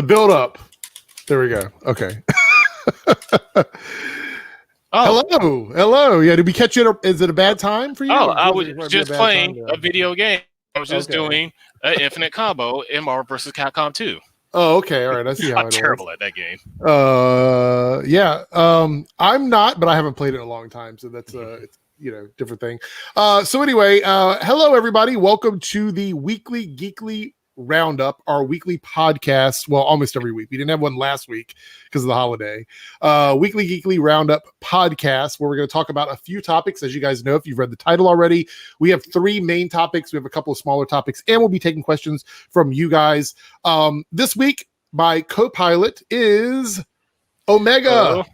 The build up. There we go. Okay. Hello. Yeah, did we catch you? Is it a bad time for you? I was just playing a video game. I was just doing an infinite combo in Marvel vs. Capcom 2. Oh, okay. All right. I see how I'm terrible at that game. Yeah. I'm not, but I haven't played it in a long time, so that's it's, different thing. So anyway, hello everybody. Welcome to the Weekly Geekly Roundup, our weekly podcast. Well, almost every week. We didn't have one last week because of the holiday. Weekly Geekly Roundup podcast, where we're going to talk about a few topics. As you guys know, if you've read the title already, we have three main topics. We have a couple of smaller topics, and we'll be taking questions from you guys. This week, my co-pilot is Omega.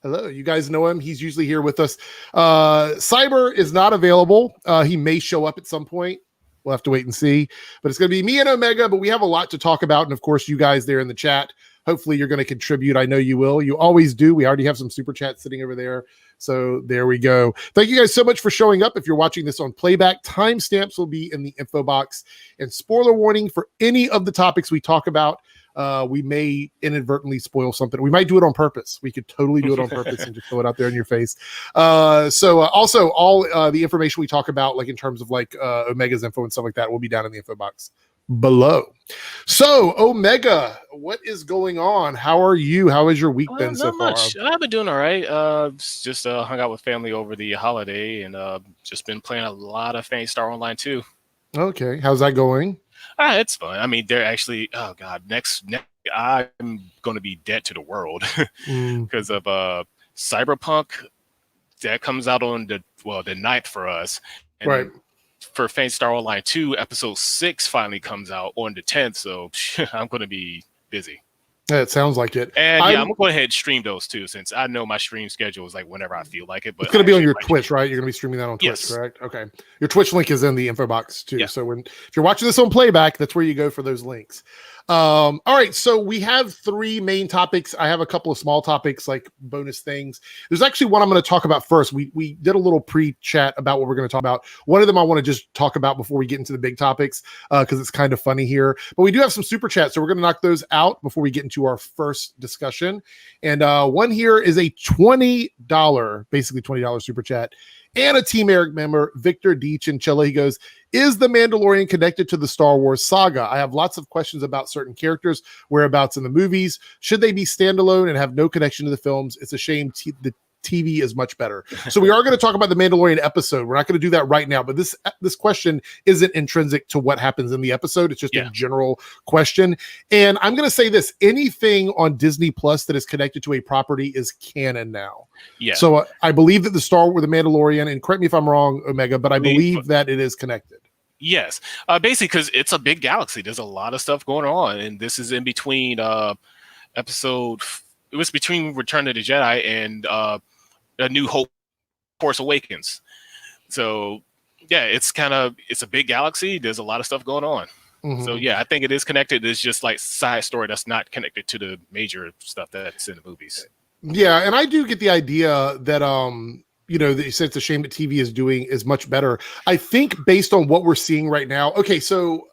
Hello, you guys know him. He's usually here with us. Cyber is not available. He may show up at some point. We'll have to wait and see. But it's going to be me and Omega, but we have a lot to talk about. And, of course, you guys there in the chat, hopefully you're going to contribute. I know you will. You always do. We already have some super chats sitting over there. So there we go. Thank you guys so much for showing up. If you're watching this on playback, timestamps will be in the info box. And spoiler warning for any of the topics we talk about. We may inadvertently spoil something. We might do it on purpose. We could totally do it on purpose and just throw it out there in your face. Also all the information we talk about, like in terms of like Omega's info and stuff like that, will be down in the info box below. So Omega, what is going on? How are you? How has your week been so far? Much. I've been doing all right. Just hung out with family over the holiday and just been playing a lot of Phantasy Star Online too. Okay, how's that going? It's fun. I mean, they're actually, oh God, next I'm going to be dead to the world because of Cyberpunk that comes out on the 9th for us. And right. For Phantasy Star Online 2, episode 6 finally comes out on the 10th. So I'm going to be busy. Yeah, it sounds like it. And I'm going to go ahead and stream those too, since I know my stream schedule is like whenever I feel like it. But it's going to be on your Twitch, right? You're going to be streaming that on Twitch, yes. Correct? Okay. Your Twitch link is in the info box too. Yeah. So if you're watching this on playback, that's where you go for those links. All right. So we have three main topics. I have a couple of small topics, like bonus things. There's actually one I'm going to talk about first. We did a little pre-chat about what we're going to talk about. One of them I want to just talk about before we get into the big topics, because it's kind of funny here. But we do have some super chats, so we're going to knock those out before we get into our first discussion. And one here is a basically $20 super chat. And a Team Eric member, Victor D. Chinchilla. He goes, is the Mandalorian connected to the Star Wars saga? I have lots of questions about certain characters, whereabouts in the movies. Should they be standalone and have no connection to the films? It's a shame the TV is much better. So we are going to talk about the Mandalorian episode. We're not going to do that right now, but this question isn't intrinsic to what happens in the episode. It's just a general question. And I'm going to say this, anything on Disney Plus that is connected to a property is canon now. Yeah. So I believe that the Mandalorian, and correct me if I'm wrong, Omega, but I believe that it is connected. Yes. Basically, because it's a big galaxy. There's a lot of stuff going on. And this is in between it was between Return of the Jedi and A New Hope, Force Awakens. So yeah, it's a big galaxy. There's a lot of stuff going on. Mm-hmm. So yeah, I think it is connected. It's just like side story that's not connected to the major stuff that's in the movies. Yeah, and I do get the idea that they said it's a shame that TV is much better. I think based on what we're seeing right now. Okay, so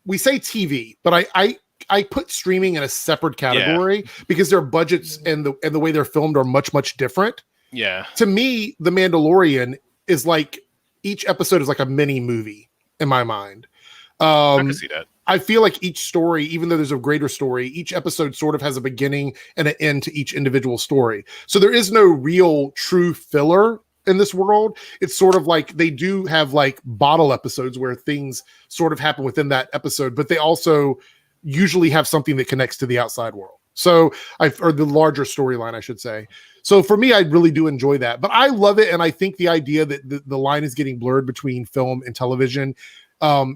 we say TV, but I put streaming in a separate category because their budgets and the way they're filmed are much, much different. Yeah. To me, The Mandalorian is like each episode is like a mini movie in my mind. I can see that. I feel like each story, even though there's a greater story, each episode sort of has a beginning and an end to each individual story. So there is no real true filler in this world. It's sort of like they do have like bottle episodes where things sort of happen within that episode, but they also usually have something that connects to the outside world. So or the larger storyline, I should say. So for me, I really do enjoy that, but I love it. And I think the idea that the line is getting blurred between film and television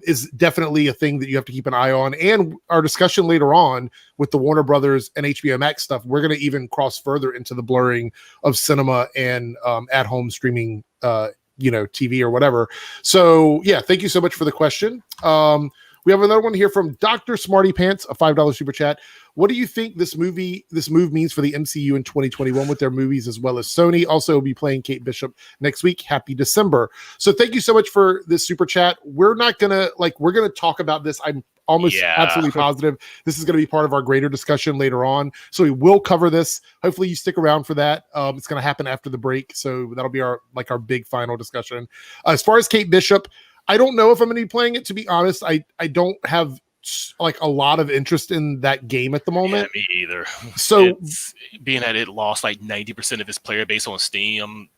is definitely a thing that you have to keep an eye on. And our discussion later on with the Warner Brothers and HBO Max stuff, we're going to even cross further into the blurring of cinema and at-home streaming, TV or whatever. So yeah, thank you so much for the question. We have another one here from Dr. Smarty Pants, a $5 super chat. What do you think this move means for the MCU in 2021 with their movies as well as Sony? Also, will be playing Kate Bishop next week. Happy December. So thank you so much for this super chat. We're not gonna we're gonna talk about this. almost Yeah. absolutely positive this is going to be part of our greater discussion later on. So we will cover this. Hopefully you stick around for that. It's going to happen after the break. So that'll be our big final discussion. As far as Kate Bishop, I don't know if I'm going to be playing it, to be honest. I don't have like a lot of interest in that game at the moment. Yeah, me either. So being that it lost like 90% of its player base on Steam.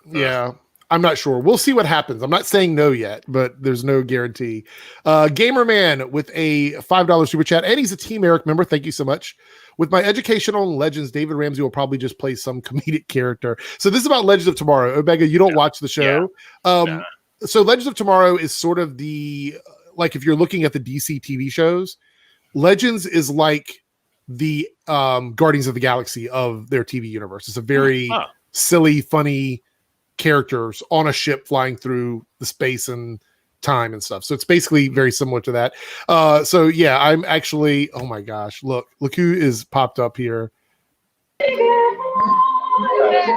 Yeah, I'm not sure. We'll see what happens. I'm not saying no yet, but there's no guarantee. Gamerman with a $5 super chat, and he's a Team Eric member. Thank you so much. With my education on Legends, David Ramsey will probably just play some comedic character. So this is about Legends of Tomorrow. Omega, you don't watch the show. Yeah. So Legends of Tomorrow is sort of the, like, if you're looking at the DC TV shows, Legends is like the Guardians of the Galaxy of their TV universe. It's a very silly, funny characters on a ship flying through the space and time and stuff. So it's basically very similar to that. So yeah, I'm actually, oh my gosh, look who is popped up here.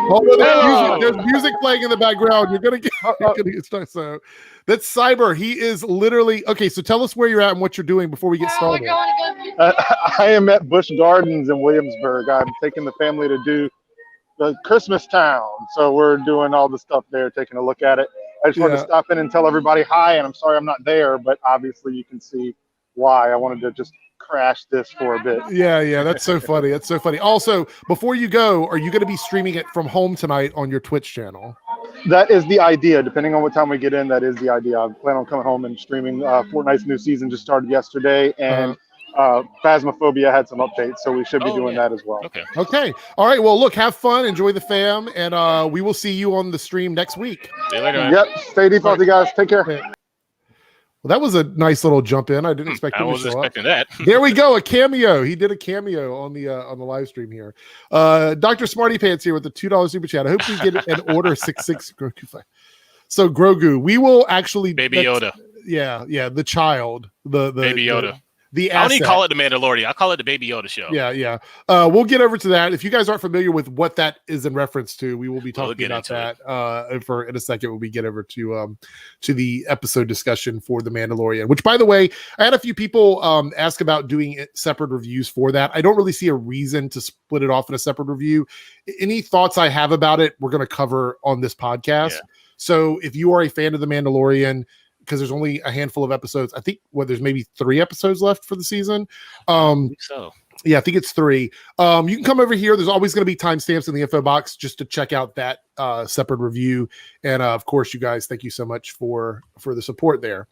Oh, there's music playing in the background. You're gonna get stuck. So that's Cyber. He is literally okay. So tell us where you're at and what you're doing before we get started. I am at Busch Gardens in Williamsburg. I'm taking the family to do the Christmas town. So we're doing all the stuff there, taking a look at it. I just wanted to stop in and tell everybody hi, and I'm sorry I'm not there, but obviously you can see why I wanted to just crash this for a bit. Yeah, that's so funny. That's so funny. Also, before you go, are you going to be streaming it from home tonight on your Twitch channel? That is the idea. Depending on what time we get in, that is the idea. I plan on coming home and streaming. Fortnite's new season just started yesterday, and Phasmophobia had some updates, so we should be doing that as well. Okay. All right. Well, look, have fun, enjoy the fam, and we will see you on the stream next week. See you later. Yep. Stay deep out, you guys. Take care. Well, that was a nice little jump in. I didn't expect him to show up. That. There we go, a cameo. He did a cameo on the live stream here. Dr. Smarty Pants here with the $2 super chat. I hope we get an order 66 Grogu. So Grogu, we will actually Baby Yoda. Yeah, the child, the Baby Yoda. The I don't even call it the Mandalorian. I call it the Baby Yoda show. Yeah. We'll get over to that. If you guys aren't familiar with what that is in reference to, we will be talking about that in a second when we get over to the episode discussion for the Mandalorian. Which, by the way, I had a few people ask about doing separate reviews for that. I don't really see a reason to split it off in a separate review. Any thoughts I have about it, we're going to cover on this podcast. Yeah. So if you are a fan of the Mandalorian, because there's only a handful of episodes. I think there's maybe 3 episodes left for the season. I think so. Yeah, I think it's 3. You can come over here. There's always going to be timestamps in the info box just to check out that separate review. And of course, you guys, thank you so much for the support there.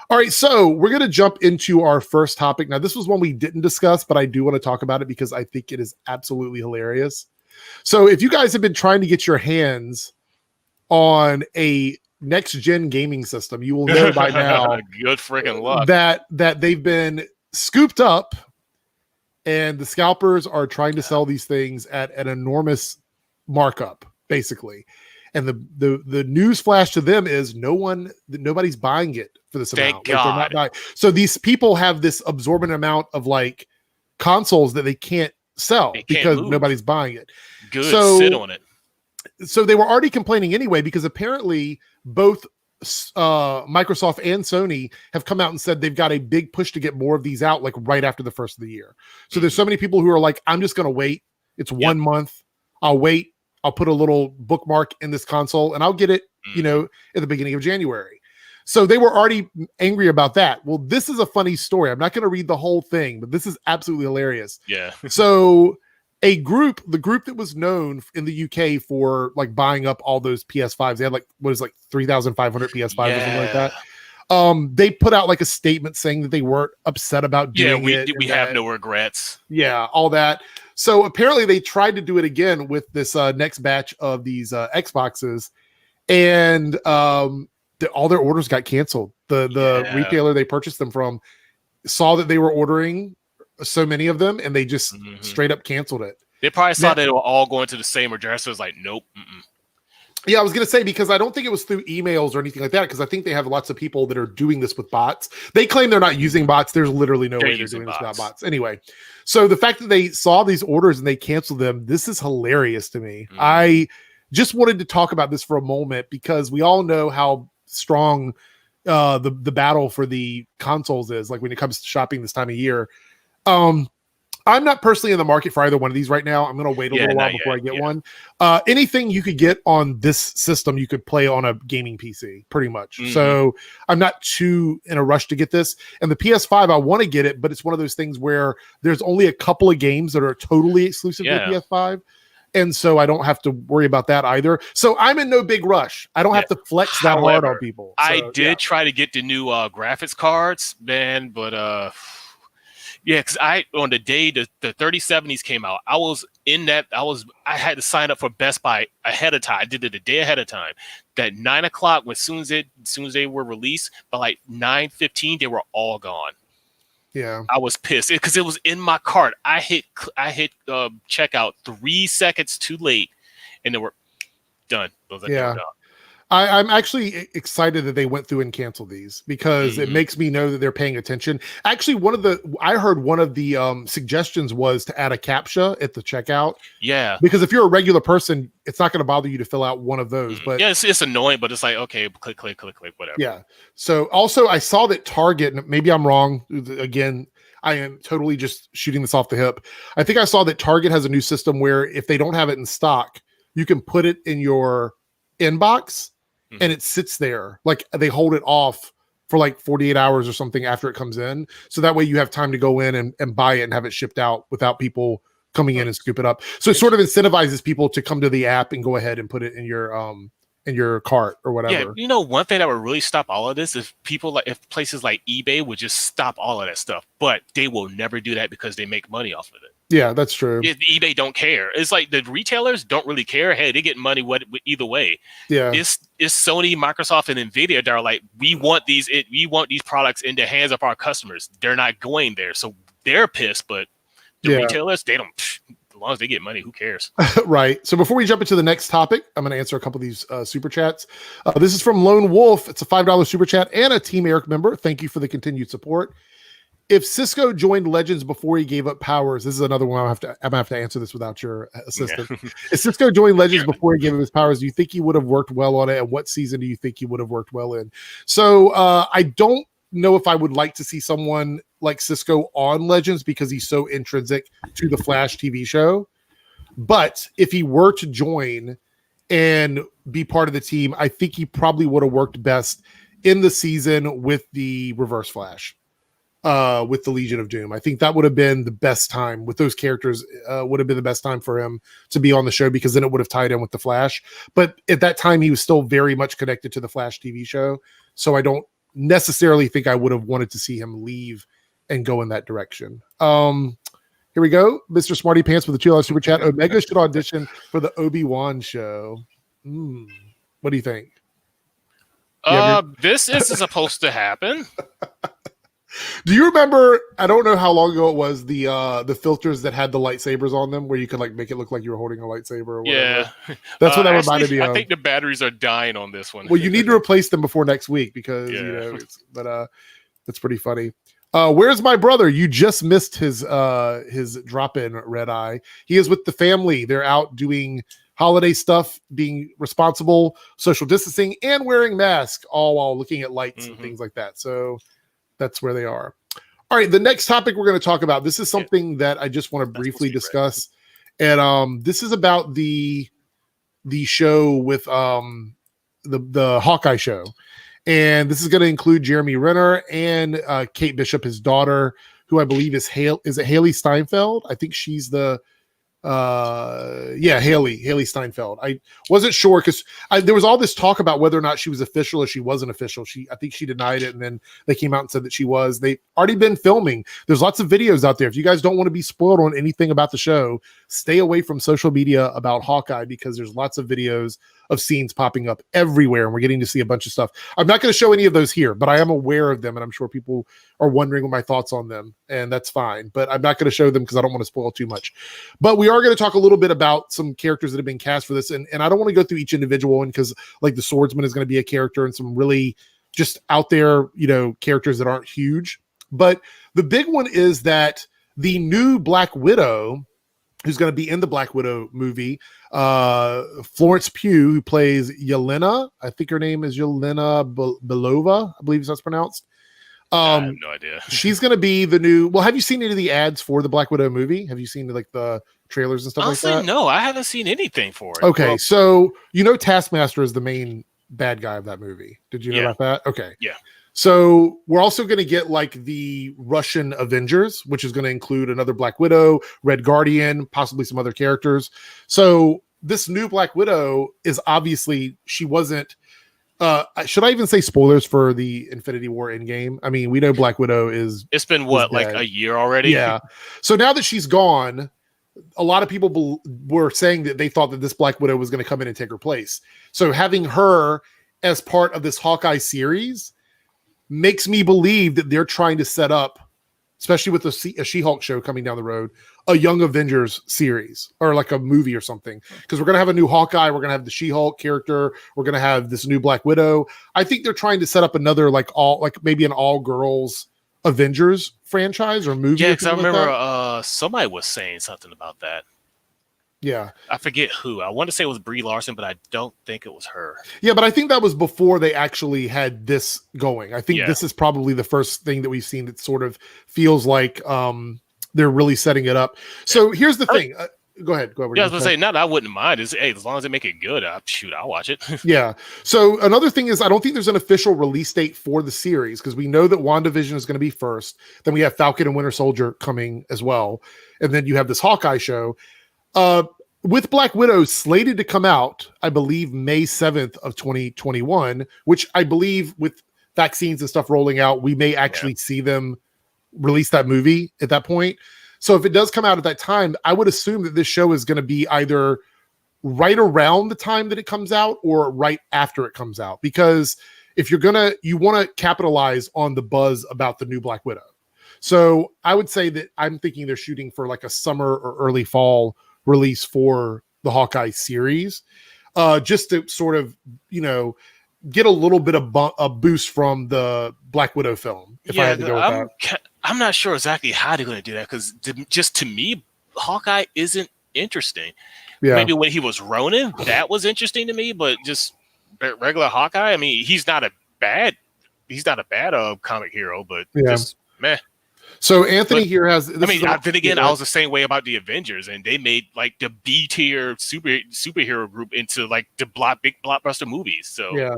All right, so we're going to jump into our first topic. Now, this was one we didn't discuss, but I do want to talk about it because I think it is absolutely hilarious. So if you guys have been trying to get your hands on a next gen gaming system, you will know by now good freaking luck that they've been scooped up and the scalpers are trying to sell these things at an enormous markup, basically. And the news flash to them is nobody's buying it for this amount. Thank God. They're not buying. So these people have this absorbent amount of like consoles that they can't sell because nobody's buying it. Good, sit on it. So they were already complaining anyway, because apparently both Microsoft and Sony have come out and said they've got a big push to get more of these out, like right after the first of the year. So there's so many people who are like, I'm just going to wait. It's 1 month. I'll wait. I'll put a little bookmark in this console and I'll get it, at the beginning of January. So they were already angry about that. Well, this is a funny story. I'm not going to read the whole thing, but this is absolutely hilarious. Yeah. So the group that was known in the UK for like buying up all those PS5s, they had like 3,500 PS5 or something like that. They put out like a statement saying that they weren't upset about doing it. We have no regrets. Yeah, all that. So apparently they tried to do it again with this next batch of these Xboxes, and all their orders got canceled. The retailer they purchased them from saw that they were ordering so many of them, and they just straight up canceled it. They probably saw they were all going to the same address. So it was like, nope. Yeah, I was going to say, because I don't think it was through emails or anything like that, because I think they have lots of people that are doing this with bots. They claim they're not using bots. There's literally no way they're doing this without bots. Anyway, so the fact that they saw these orders and they canceled them, this is hilarious to me. I just wanted to talk about this for a moment, because we all know how strong the battle for the consoles is, like when it comes to shopping this time of year. I'm not personally in the market for either one of these right now. I'm going to wait a little while before I get one. Anything you could get on this system, you could play on a gaming PC, pretty much. Mm-hmm. So I'm not too in a rush to get this. And the PS5, I want to get it, but it's one of those things where there's only a couple of games that are totally exclusive to the PS5. And so I don't have to worry about that either. So I'm in no big rush. I don't have to flex that hard on people. So, I did try to get the new graphics cards, man, but because on the day the 3070s came out, I had to sign up for Best Buy ahead of time. I did it a day ahead of time. That 9 o'clock, as soon as they were released, by like 9:15, they were all gone. Yeah, I was pissed because it was in my cart. I hit checkout 3 seconds too late, and they were done. I'm actually excited that they went through and canceled these because it makes me know that they're paying attention. Actually, I heard one of the suggestions was to add a CAPTCHA at the checkout. Yeah. Because if you're a regular person, it's not going to bother you to fill out one of those. But yeah, it's annoying, but it's like, okay, click, whatever. Yeah. So also I saw that Target, and maybe I'm wrong. Again, I am totally just shooting this off the hip. I think I saw that Target has a new system where if they don't have it in stock, you can put it in your inbox. And it sits there, like they hold it off for like 48 hours or something after it comes in. So that way you have time to go in and buy it and have it shipped out without people coming in and scoop it up. So it sort of incentivizes people to come to the app and go ahead and put it in your cart or whatever. Yeah, one thing that would really stop all of this is if places like eBay would just stop all of that stuff, but they will never do that because they make money off of it. Yeah, that's true. eBay don't care. It's like the retailers don't really care. Hey, they get money either way. Yeah, it's Sony, Microsoft, and Nvidia that are like, we want these products in the hands of our customers. They're not going there, so they're pissed. But the retailers, they don't. As long as they get money, who cares? Right. So before we jump into the next topic, I'm going to answer a couple of these super chats. This is from Lone Wolf. It's a $5 super chat and a Team Eric member. Thank you for the continued support. If Cisco joined Legends before he gave up powers, this is another one I'm gonna have to answer this without your assistance. Yeah. If Cisco joined Legends before he gave up his powers, do you think he would have worked well on it? And what season do you think he would have worked well in? So I don't know if I would like to see someone like Cisco on Legends because he's so intrinsic to the Flash TV show. But if he were to join and be part of the team, I think he probably would have worked best in the season with the Reverse Flash. With the Legion of Doom. I think that would have been the best time with those characters, would have been the best time for him to be on the show because then it would have tied in with the Flash. But at that time, he was still very much connected to the Flash TV show. So I don't necessarily think I would have wanted to see him leave and go in that direction. Here we go. Mr. Smarty Pants with a $2 super chat. Omega should audition for the Obi-Wan show. What do you think? This is supposed to happen. Do you remember, I don't know how long ago it was, the filters that had the lightsabers on them where you could like make it look like you were holding a lightsaber or whatever? Yeah. That's what that reminded me of. I think the batteries are dying on this one. Well, you need to replace them before next week because, that's pretty funny. Where's my brother? You just missed his drop-in, Red Eye. He is with the family. They're out doing holiday stuff, being responsible, social distancing, and wearing masks, all while looking at lights and things like that. So that's where they are. All right, the next topic we're going to talk about, this is something that I just want to briefly discuss. And this is about the show with the Hawkeye show. And this is going to include Jeremy Renner and Kate Bishop, his daughter, who I believe is Haley Steinfeld. I think she's the Haley Steinfeld. I wasn't sure because there was all this talk about whether or not she was official or she wasn't official. I think she denied it, and then they came out and said that she was. They've already been filming. There's lots of videos out there. If you guys don't want to be spoiled on anything about the show, stay away from social media about Hawkeye because there's lots of videos of scenes popping up everywhere, and we're getting to see a bunch of stuff. I'm not going to show any of those here, but I am aware of them, and I'm sure people are wondering what my thoughts on them, and that's fine. But I'm not going to show them because I don't want to spoil too much. But we are going to talk a little bit about some characters that have been cast for this, and I don't want to go through each individual one because, like, the Swordsman is going to be a character, and some really just out there, characters that aren't huge. But the big one is that the new Black Widow who's going to be in the Black Widow movie. Florence Pugh, who plays Yelena. I think her name is Yelena Belova. I believe that's pronounced. I have no idea. She's going to be the new. Well, have you seen any of the ads for the Black Widow movie? Have you seen like the trailers and stuff Honestly, like that? No, I haven't seen anything for it. Okay, so you know Taskmaster is the main bad guy of that movie. Did you know about that? Okay. Yeah. So we're also going to get like the Russian Avengers, which is going to include another Black Widow, Red Guardian, possibly some other characters. So this new Black Widow is obviously, she wasn't, should I even say spoilers for the Infinity War Endgame? I mean, we know Black Widow it's been what, like a year already? Yeah. So now that she's gone, a lot of people were saying that they thought that this Black Widow was going to come in and take her place. So having her as part of this Hawkeye series makes me believe that they're trying to set up, especially with a She-Hulk show coming down the road, a Young Avengers series or like a movie or something. Because we're going to have a new Hawkeye. We're going to have the She-Hulk character. We're going to have this new Black Widow. I think they're trying to set up another maybe an all-girls Avengers franchise or movie. Yeah, because I remember somebody was saying something about that. Yeah. I forget who. I want to say it was Brie Larson, but I don't think it was her. Yeah, but I think that was before they actually had this going. I think this is probably the first thing that we've seen that sort of feels like they're really setting it up. So here's the thing. Go ahead. Yeah, I was going to say, no, I wouldn't mind. As long as they make it good, I'll watch it. Yeah. So another thing is, I don't think there's an official release date for the series because we know that WandaVision is going to be first. Then we have Falcon and Winter Soldier coming as well. And then you have this Hawkeye show. With Black Widow slated to come out, I believe May 7th of 2021, which I believe with vaccines and stuff rolling out, we may actually see them release that movie at that point. So if it does come out at that time, I would assume that this show is going to be either right around the time that it comes out or right after it comes out. Because if you want to capitalize on the buzz about the new Black Widow. So I would say that I'm thinking they're shooting for like a summer or early fall release for the Hawkeye series, just to sort of, get a little bit of a boost from the Black Widow film. If I had to go with that. I'm not sure exactly how they're going to do that because just to me, Hawkeye isn't interesting. Yeah. Maybe when he was Ronin, that was interesting to me, but just regular Hawkeye, I mean, he's not a bad comic hero, but just meh. So Anthony here has. Then again, I was the same way about the Avengers, and they made like the B tier superhero group into like the big blockbuster movies. So yeah.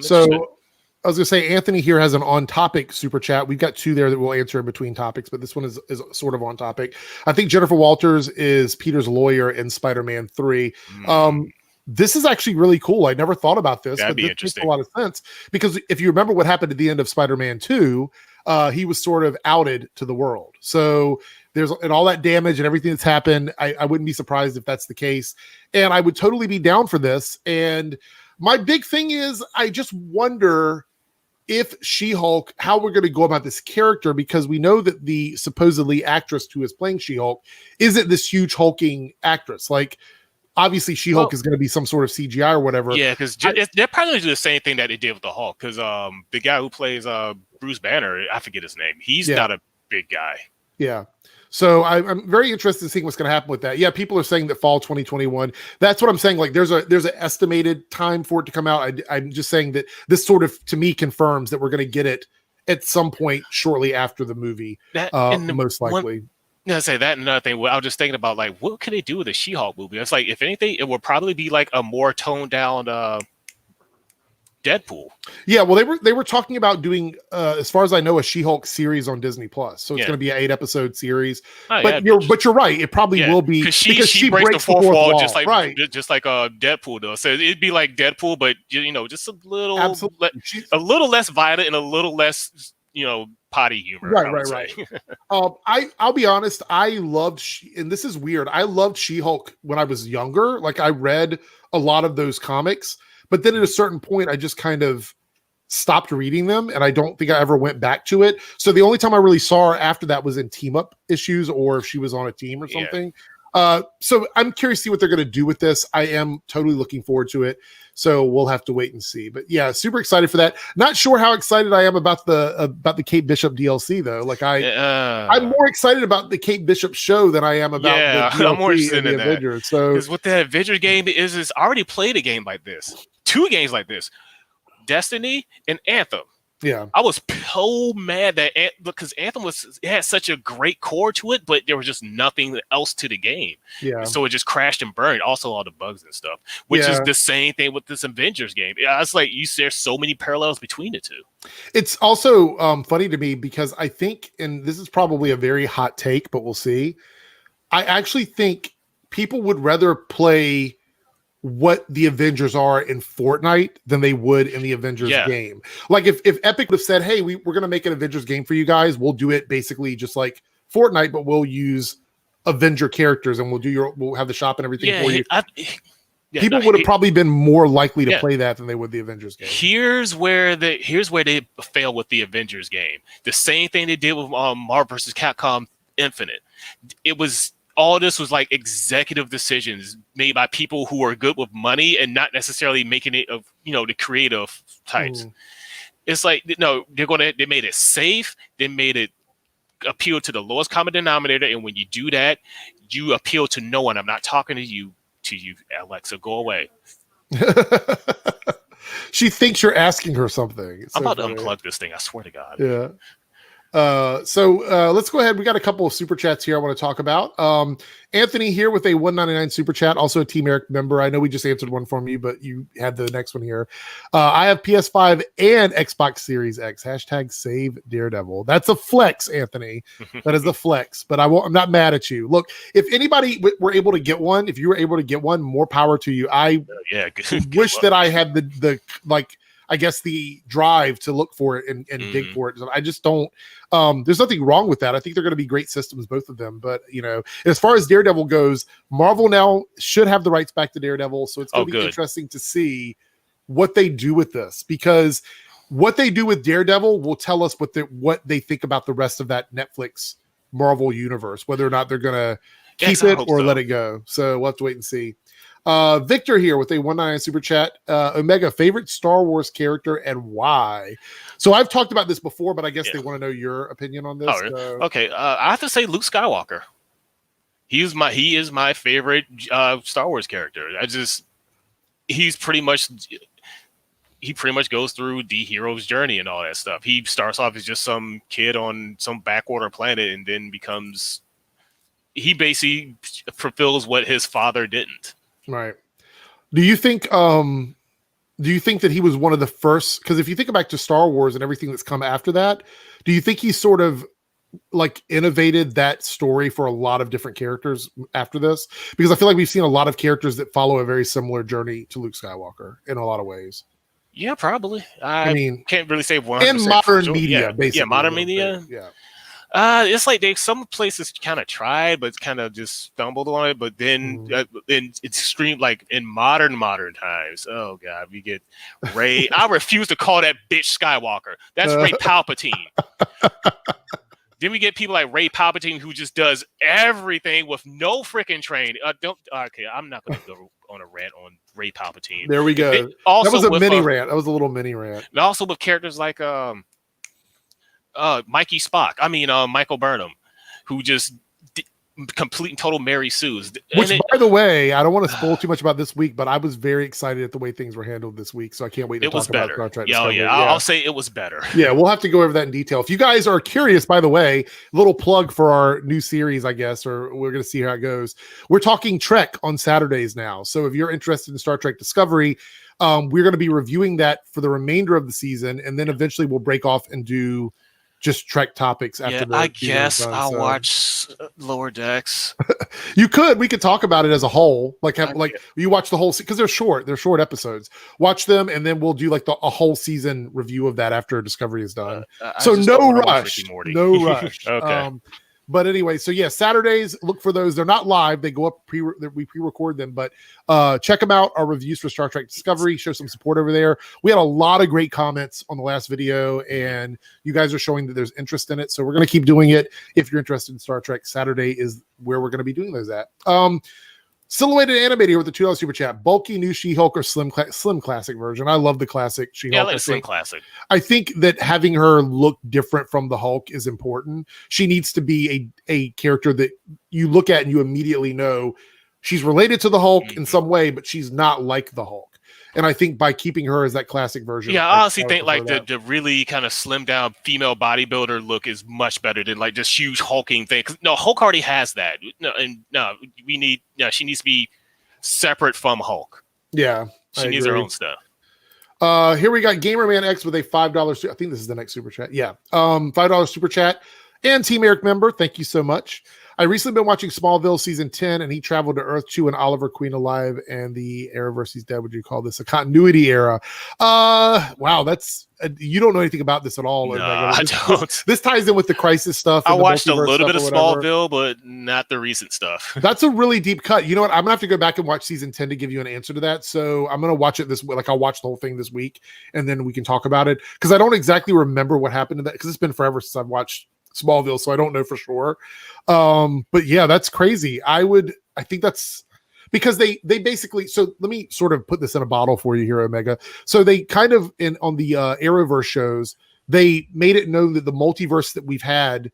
So I was gonna say Anthony here has an on topic super chat. We've got two there that we'll answer in between topics, but this one is sort of on topic. I think Jennifer Walters is Peter's lawyer in Spider-Man 3. This is actually really cool. I never thought about this, but this makes a lot of sense because if you remember what happened at the end of Spider-Man 2. He was sort of outed to the world. So and all that damage and everything that's happened. I wouldn't be surprised if that's the case. And I would totally be down for this. And my big thing is, I just wonder if She-Hulk, how we're going to go about this character, because we know that the supposedly actress who is playing She-Hulk isn't this huge hulking actress. Like, obviously, She-Hulk is going to be some sort of CGI or whatever. Yeah, because they're probably going to do the same thing that they did with the Hulk. Because the guy who plays Bruce Banner, I forget his name. He's not a big guy. Yeah. So I'm very interested in seeing what's going to happen with that. Yeah, people are saying that fall 2021. That's what I'm saying. Like, there's an estimated time for it to come out. I'm just saying that this sort of, to me, confirms that we're going to get it at some point shortly after the movie, most likely. I say that and another thing. I was just thinking about like, what could they do with a She-Hulk movie? It's like, if anything, it would probably be like a more toned down Deadpool. Yeah, well, they were talking about doing, as far as I know, a She-Hulk series on Disney Plus. So it's going to be an 8-episode series. But you're right. It probably will be because she breaks the fourth wall just like Deadpool does. So it'd be like Deadpool, but just a little less violent and a little less potty humor. Right. I'll be honest. I loved, and this is weird, I loved She-Hulk when I was younger. Like, I read a lot of those comics, but then at a certain point, I just kind of stopped reading them, and I don't think I ever went back to it. So the only time I really saw her after that was in team-up issues, or if she was on a team or something. So I'm curious to see what they're going to do with this. I am totally looking forward to it. So we'll have to wait and see. But yeah, super excited for that. Not sure how excited I am about the Kate Bishop DLC though. Like I'm more excited about the Kate Bishop show than I am about the DLC I'm more interested in the Avengers. So because what the Avengers game is I already played a game like this, 2 games like this, Destiny and Anthem. Yeah, I was so mad that because Anthem had such a great core to it, but there was just nothing else to the game. Yeah, so it just crashed and burned. Also, all the bugs and stuff, which is the same thing with this Avengers game. It's like there's so many parallels between the two. It's also funny to me because I think, and this is probably a very hot take, but we'll see. I actually think people would rather play what the Avengers are in Fortnite than they would in the Avengers game. Like if Epic would have said, hey, we're going to make an Avengers game for you guys. We'll do it basically just like Fortnite, but we'll use Avenger characters and we'll have the shop and everything for you. People would have probably been more likely to play that than they would the Avengers game. Here's where they fail with the Avengers game. The same thing they did with Marvel vs. Capcom Infinite. All this was like executive decisions made by people who are good with money and not necessarily making it of the creative types. It's like they made it safe. They made it appeal to the lowest common denominator, and when you do that, you appeal to no one. I'm not talking to you, Alexa. Go away. She thinks you're asking her something. I'm about to unplug this thing. I swear to God. Yeah. So let's go ahead. We got a couple of super chats here I want to talk about. Anthony here with a $1.99 super chat, also a Team Eric member. I know we just answered one from you, but you had the next one here. I have PS5 and Xbox Series X. # save Daredevil. That's a flex, Anthony. That is a flex, but I'm not mad at you. Look, if anybody were able to get one, if you were able to get one, more power to you. I wish that I had the I guess the drive to look for it and dig for it. I just don't. There's nothing wrong with that. I think they're going to be great systems, both of them. But as far as Daredevil goes, Marvel now should have the rights back to Daredevil, so it's going to be interesting to see what they do with this, because what they do with Daredevil will tell us what they think about the rest of that Netflix Marvel universe, whether or not they're going to keep it or let it go. So we'll have to wait and see. Victor here with a $1.99 super chat. Omega, favorite Star Wars character and why? So I've talked about this before, but I guess they want to know your opinion on this. Okay. I have to say Luke Skywalker. He is my favorite Star Wars character. He pretty much goes through the hero's journey and all that stuff. He starts off as just some kid on some backwater planet and then he basically fulfills what his father didn't. Right. Do you think that he was one of the first? Because if you think back to Star Wars and everything that's come after that, do you think he sort of like innovated that story for a lot of different characters after this? Because I feel like we've seen a lot of characters that follow a very similar journey to Luke Skywalker in a lot of ways. Yeah, probably. I mean, can't really say one. In modern media, basically. Yeah, modern media. Yeah. It's like some places kind of tried, but kind of just stumbled on it. But then in extreme, like in modern times, oh god, we get Rey. I refuse to call that bitch Skywalker. That's Rey Palpatine. Then we get people like Rey Palpatine who just does everything with no freaking training. I'm not going to go on a rant on Rey Palpatine. There we go. That was a mini rant. That was a little mini rant. And also with characters like Mikey Spock. Michael Burnham, who just complete and total Mary Sue's. Which, by the way, I don't want to spoil too much about this week, but I was very excited at the way things were handled this week, so I can't wait to talk about Star Trek Discovery. I'll say it was better. Yeah, we'll have to go over that in detail. If you guys are curious, by the way, little plug for our new series, I guess, or we're going to see how it goes. We're talking Trek on Saturdays now, so if you're interested in Star Trek Discovery, we're going to be reviewing that for the remainder of the season, and then eventually we'll break off and do just Trek topics after I guess I'll watch Lower Decks. We could talk about it as a whole, like you watch the whole because they're short episodes. Watch them, and then we'll do like a whole season review of that after Discovery is done. So no rush. Okay. But anyway, so yeah, Saturdays, look for those. They're not live. They go up, we pre-record them, but check them out. Our reviews for Star Trek Discovery, show some support over there. We had a lot of great comments on the last video, and you guys are showing that there's interest in it. So we're going to keep doing it. If you're interested in Star Trek, Saturday is where we're going to be doing those at. Silhouetted Animated with the $2 super chat. Bulky new She-Hulk or slim classic version. I love the classic She-Hulk. Yeah, I like slim classic. I think that having her look different from the Hulk is important. She needs to be a character that you look at and you immediately know she's related to the Hulk in some way, but she's not like the Hulk. And I think by keeping her as that classic version, I honestly think like the really kind of slim down female bodybuilder look is much better than like just huge hulking thing. No, Hulk already has that. She needs to be separate from Hulk. Yeah, she needs her own stuff. Here we got Gamerman X with a $5. I think this is the next super chat. Yeah, $5 super chat. And Team Eric member, thank you so much. I recently been watching Smallville season 10, and he traveled to Earth 2 and Oliver Queen alive, and the Arrowverse he's dead. Would you call this a continuity era? Wow, that's you don't know anything about this at all. No, I don't. This ties in with the Crisis stuff. I watched a little bit of Smallville, but not the recent stuff. That's a really deep cut. You know what? I'm gonna have to go back and watch season 10 to give you an answer to that. So I'm gonna watch it this week. Like I'll watch the whole thing this week, and then we can talk about it because I don't exactly remember what happened to that because it's been forever since I've watched Smallville, so I don't know for sure. But yeah, that's crazy. I think that's because they basically, so let me sort of put this in a bottle for you here, Omega. So they kind of on the Arrowverse shows, they made it known that the multiverse that we've had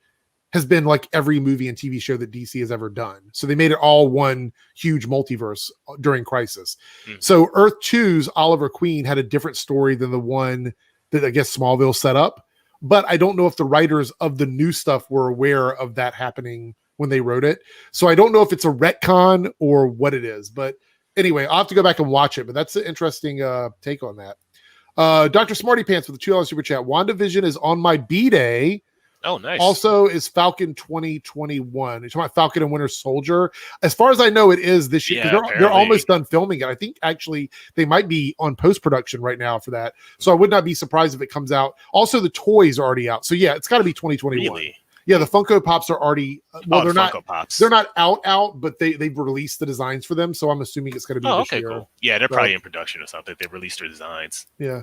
has been like every movie and TV show that DC has ever done. So they made it all one huge multiverse during Crisis. So Earth 2's Oliver Queen had a different story than the one that I guess Smallville set up. But I don't know if the writers of the new stuff were aware of that happening when they wrote it. So I don't know if it's a retcon or what it is. But anyway, I'll have to go back and watch it. But that's an interesting take on that. Dr. Smarty Pants with the $2 super chat. WandaVision is on my B-Day. Oh, nice. Also is Falcon 2021. It's about Falcon and Winter Soldier. As far as I know, it is this year. Yeah, they're almost done filming it. I think actually they might be on post-production right now for that. So I would not be surprised if it comes out. Also, the toys are already out. So yeah, it's got to be 2021. Really? Yeah, the Funko Pops are already they're not Funko Pops. They're not out, but they've released the designs for them. So I'm assuming it's going to be this year. Cool. Yeah, they're probably in production or something. They released their designs. Yeah.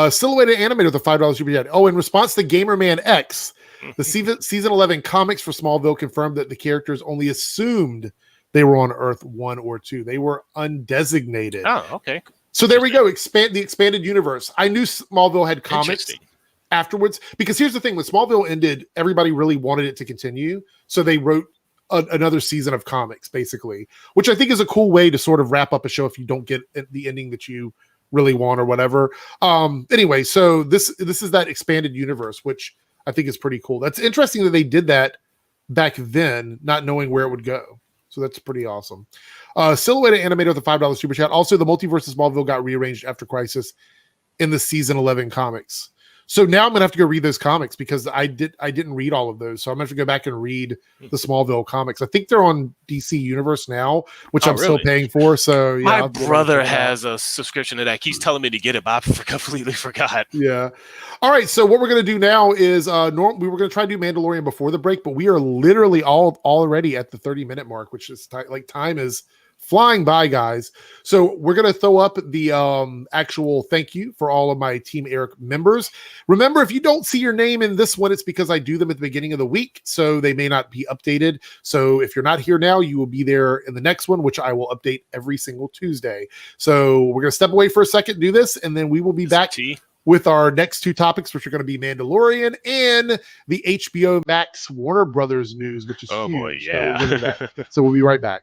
Silhouetted Animated with a $5 super chat. Oh, in response to Gamerman X, the season 11 comics for Smallville confirmed that the characters only assumed they were on Earth 1 or 2. They were undesignated. Oh, okay. So there we go. The expanded universe. I knew Smallville had comics afterwards because here's the thing: when Smallville ended, everybody really wanted it to continue, so they wrote another season of comics, basically, which I think is a cool way to sort of wrap up a show if you don't get the ending that you really want or whatever. Anyway, so this is that expanded universe, which I think is pretty cool. That's interesting that they did that back then, not knowing where it would go. So that's pretty awesome. Silhouetted Animated with a $5 super chat. Also, the multiverse of Smallville got rearranged after Crisis in the season 11 comics. So now I'm gonna have to go read those comics because I didn't read all of those. So I'm gonna have to go back and read the Smallville comics. I think they're on DC Universe now, which I'm still paying for. So yeah, my brother has a subscription to that. Keeps telling me to get it, but I completely forgot. Yeah. All right. So what we're gonna do now is we were gonna try to do Mandalorian before the break, but we are literally already at the 30-minute mark, which is time is flying by, guys. So we're going to throw up the actual thank you for all of my Team Eric members. Remember, if you don't see your name in this one, it's because I do them at the beginning of the week, so they may not be updated. So if you're not here now, you will be there in the next one, which I will update every single Tuesday. So we're going to step away for a second, do this, and then we will be back with our next two topics, which are going to be Mandalorian and the HBO Max Warner Brothers news, which is huge. Boy, yeah. So we'll be right back.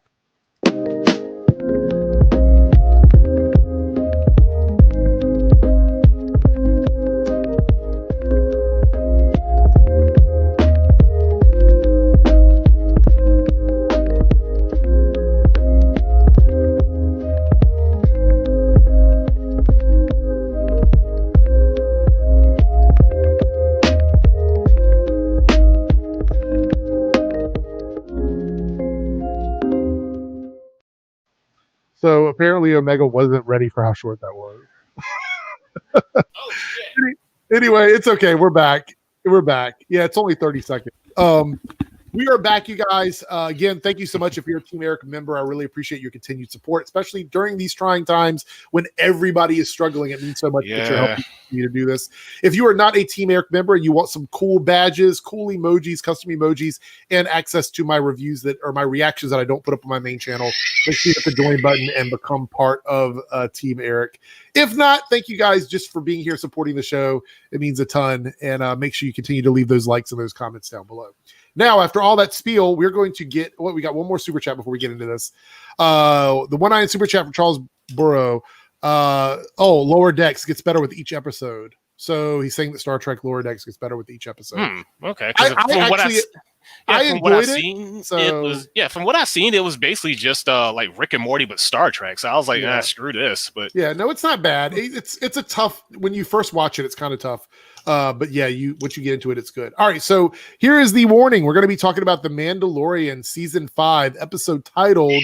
So apparently Omega wasn't ready for how short that was. Oh shit. Anyway, it's okay. We're back. Yeah, it's only 30 seconds. We are back, you guys. Again, thank you so much. If you're a Team Eric member, I really appreciate your continued support, especially during these trying times when everybody is struggling. It means so much that you're helping me to do this. If you are not a Team Eric member and you want some cool badges, cool emojis, custom emojis, and access to my reviews that are my reactions that I don't put up on my main channel, make sure you hit the join button and become part of Team Eric. If not, thank you guys just for being here, supporting the show. It means a ton. And make sure you continue to leave those likes and those comments down below. Now, after all that spiel, we're going to get we got one more super chat before we get into this. The 1-9 super chat from Charles Burrow. Lower Decks gets better with each episode. So he's saying that Star Trek Lower Decks gets better with each episode. Okay. I enjoyed it. From what I've seen, it was basically just like Rick and Morty, but Star Trek. So I was like, screw this. But yeah, no, it's not bad. It's a tough, when you first watch it, it's kind of tough. But yeah, once you get into it, it's good. All right, so here is the warning. We're going to be talking about the Mandalorian season 5 episode titled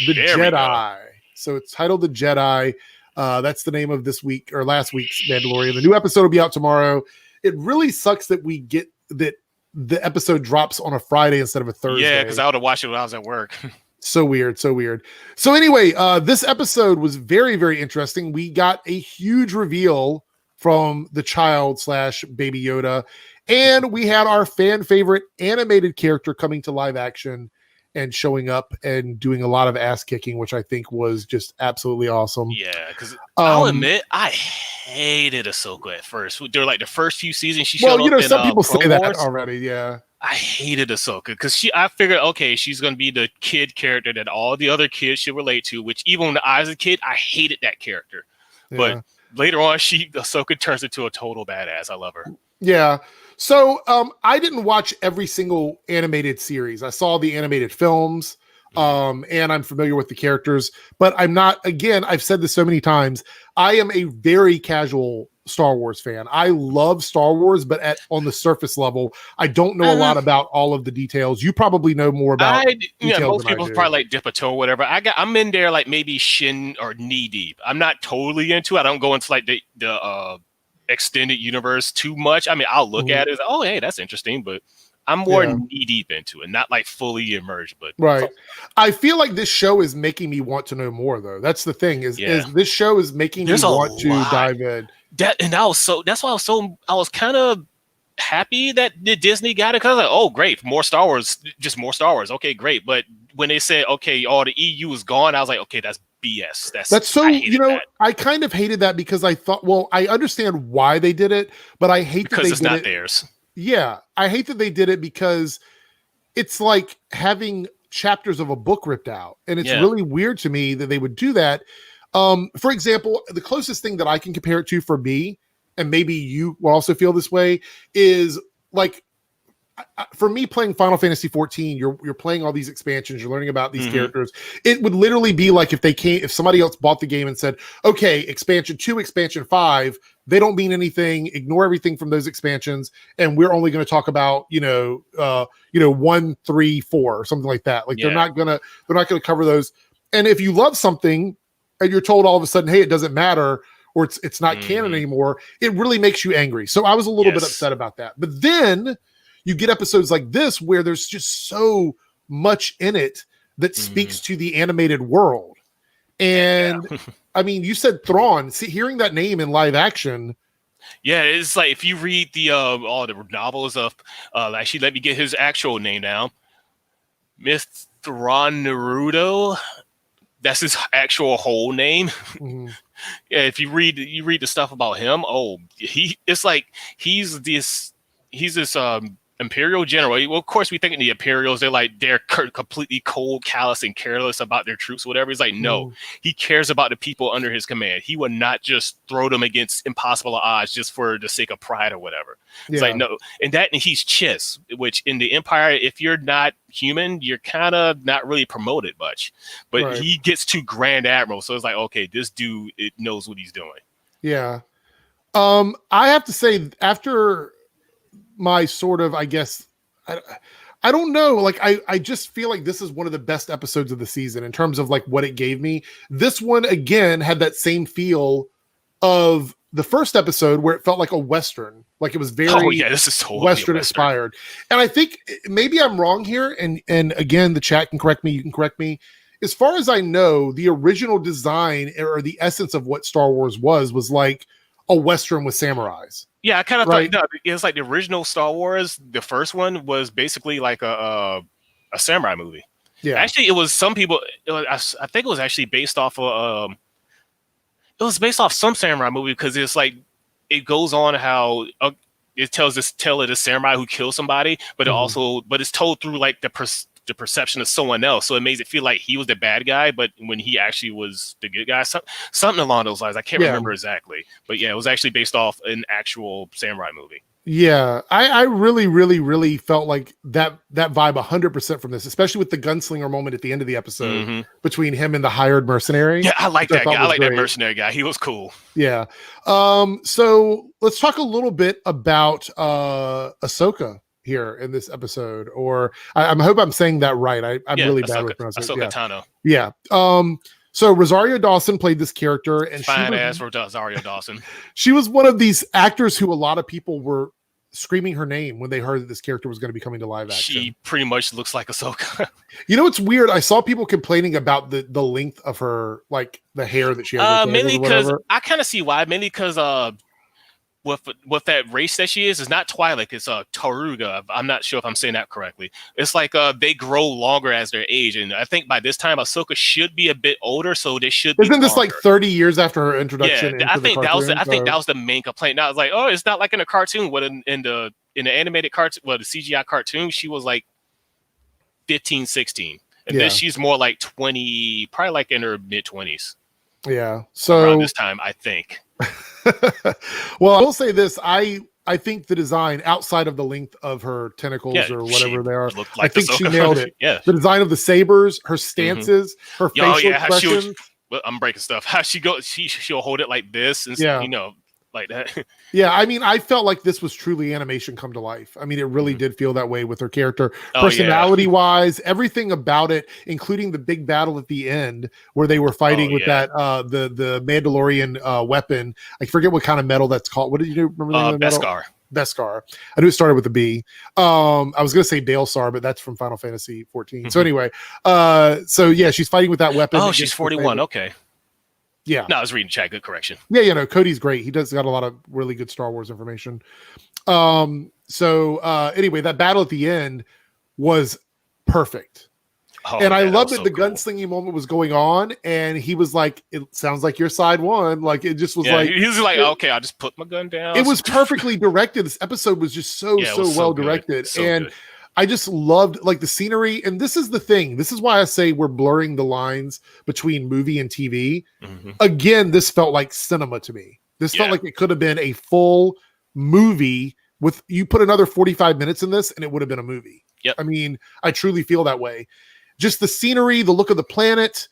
The Jedi. So it's titled The Jedi. That's the name of this week or last week's Mandalorian. The new episode will be out tomorrow. It really sucks that we get that the episode drops on a Friday instead of a Thursday. Yeah, because I would have watched it when I was at work. So weird. So anyway, this episode was very, very interesting. We got a huge reveal from the child / baby Yoda, and we had our fan favorite animated character coming to live action and showing up and doing a lot of ass kicking, which I think was just absolutely awesome. Yeah, because I'll admit I hated Ahsoka at first. They're like the first few seasons she showed up in some people say that Wars. already. Yeah, I hated Ahsoka because I figured, okay, she's gonna be the kid character that all the other kids should relate to. Which even when I was a kid, I hated that character. Yeah. But later on, Ahsoka turns into a total badass. I love her. Yeah. So I didn't watch every single animated series. I saw the animated films, and I'm familiar with the characters, but I'm not, again, I've said this so many times, I am a very casual Star Wars fan. I love Star Wars, but on the surface level, I don't know a lot about all of the details. You probably know more about most people probably like dip a toe or whatever. I'm in there like maybe shin or knee deep. I'm not totally into it. I don't go into like the extended universe too much. I mean, I'll look at it. Oh, hey, that's interesting, but I'm more knee deep into it, not like fully immersed. But right, I feel like this show is making me want to know more, though. That's the thing is this show is making me want to dive in. That's why I was kind of happy that Disney got it, because I was like, oh, great, more Star Wars, just more Star Wars. Okay, great. But when they said, okay, all the EU is gone, I was like, okay, that's BS. That's so, I kind of hated that because I thought, well, I understand why they did it, but I hate because it's not theirs. Yeah, I hate that they did it because it's like having chapters of a book ripped out, and it's really weird to me that they would do that. For example, the closest thing that I can compare it to for me, and maybe you will also feel this way, is like for me playing Final Fantasy 14, you're playing all these expansions, you're learning about these characters. It would literally be like if somebody else bought the game and said, okay, expansion 2, expansion 5, they don't mean anything, ignore everything from those expansions, and we're only going to talk about 1, 3, 4 or something like that. Like they're not gonna cover those. And if you love something and you're told all of a sudden, hey, it doesn't matter, or it's not canon anymore, it really makes you angry. So I was a little bit upset about that. But then you get episodes like this where there's just so much in it that speaks to the animated world. And I mean, you said Thrawn. See, hearing that name in live action. Yeah, it's like if you read the novels of actually, let me get his actual name down. Thrawn Naruto. That's his actual whole name. Yeah, if you read the stuff about him, he's this Imperial general. Well, of course, we think of the Imperials, they're completely cold, callous, and careless about their troops, whatever. He's like, no, he cares about the people under his command. He would not just throw them against impossible odds just for the sake of pride or whatever. It's like, no. And he's Chiss, which in the Empire, if you're not human, you're kind of not really promoted much. But he gets to Grand Admiral, so it's like, okay, this dude, it knows what he's doing. Yeah. I have to say, after my sort of, I guess, I don't know. Like, I just feel like this is one of the best episodes of the season in terms of like what it gave me. This one, again, had that same feel of the first episode where it felt like a Western, like it was very this is totally Western inspired. And I think maybe I'm wrong here. And again, the chat can correct me. You can correct me. As far as I know, the original design or the essence of what Star Wars was like a Western with samurais. Yeah, I kind of thought it's like the original Star Wars. The first one was basically like a samurai movie. Yeah, actually, it was some people. I think it was actually based off of. It was based off some samurai movie because it's like it goes on how it tells this tale of this samurai who kills somebody, but it also it's told through like the perception of someone else, so it makes it feel like he was the bad guy, but when he actually was the good guy, something along those lines. I can't remember exactly, but yeah, it was actually based off an actual samurai movie. Yeah, I really, really, really felt like that vibe 100% from this, especially with the gunslinger moment at the end of the episode between him and the hired mercenary. Yeah, I like that guy. I like that mercenary guy. He was cool. Yeah. So let's talk a little bit about Ahsoka here in this episode, or I hope I'm saying that right. I'm really bad with pronunciation. Ahsoka Tano. Yeah. So Rosario Dawson played this character, and fine ass Rosario Dawson. She was one of these actors who a lot of people were screaming her name when they heard that this character was going to be coming to live action. She pretty much looks like Ahsoka. You know, it's weird. I saw people complaining about the length of her, like the hair that she has. Mainly because I kind of see why. Mainly because with that race that she is not Twi'lek, it's Taruga. I'm not sure if I'm saying that correctly. It's like they grow longer as their age, and I think by this time Ahsoka should be a bit older, so they should. Isn't this like 30 years after her introduction? Yeah, I think that was the main complaint. Now I was like, oh, it's not like in a cartoon. What in the animated cartoon, the CGI cartoon, she was like 15, 16, and then she's more like 20, probably like in her mid 20s. Yeah, so around this time, I think. Well, I will say this: I think the design outside of the length of her tentacles or whatever they are, like I think she nailed it. Yeah, the design of the sabers, her stances, her facial expressions. I'm breaking stuff. How she goes, she'll hold it like this, and you know, like that. Yeah, I mean, I felt like this was truly animation come to life. I mean, it really did feel that way with her character, personality-wise, everything about it, including the big battle at the end where they were fighting with that the Mandalorian weapon. I forget what kind of metal that's called. What did you remember the name of the metal? Beskar. I knew it started with a B. I was going to say Baelsar, but that's from Final Fantasy 14. So anyway, she's fighting with that weapon. Oh, she's 41. Okay. Yeah. No, I was reading chat. Good correction. Yeah, no, Cody's great. He got a lot of really good Star Wars information. Anyway, that battle at the end was perfect. And I love that the gunslinging moment was going on, and he was like, "It sounds like your side won." Like it just was like he was like, "Okay, I'll just put my gun down." It was perfectly directed. This episode was just so well directed, and I just loved like the scenery. And this is the thing. This is why I say we're blurring the lines between movie and TV. Again, this felt like cinema to me. This felt like it could have been a full movie with you put another 45 minutes in this, and it would have been a movie. Yep. I mean, I truly feel that way. Just the scenery, the look of the planet,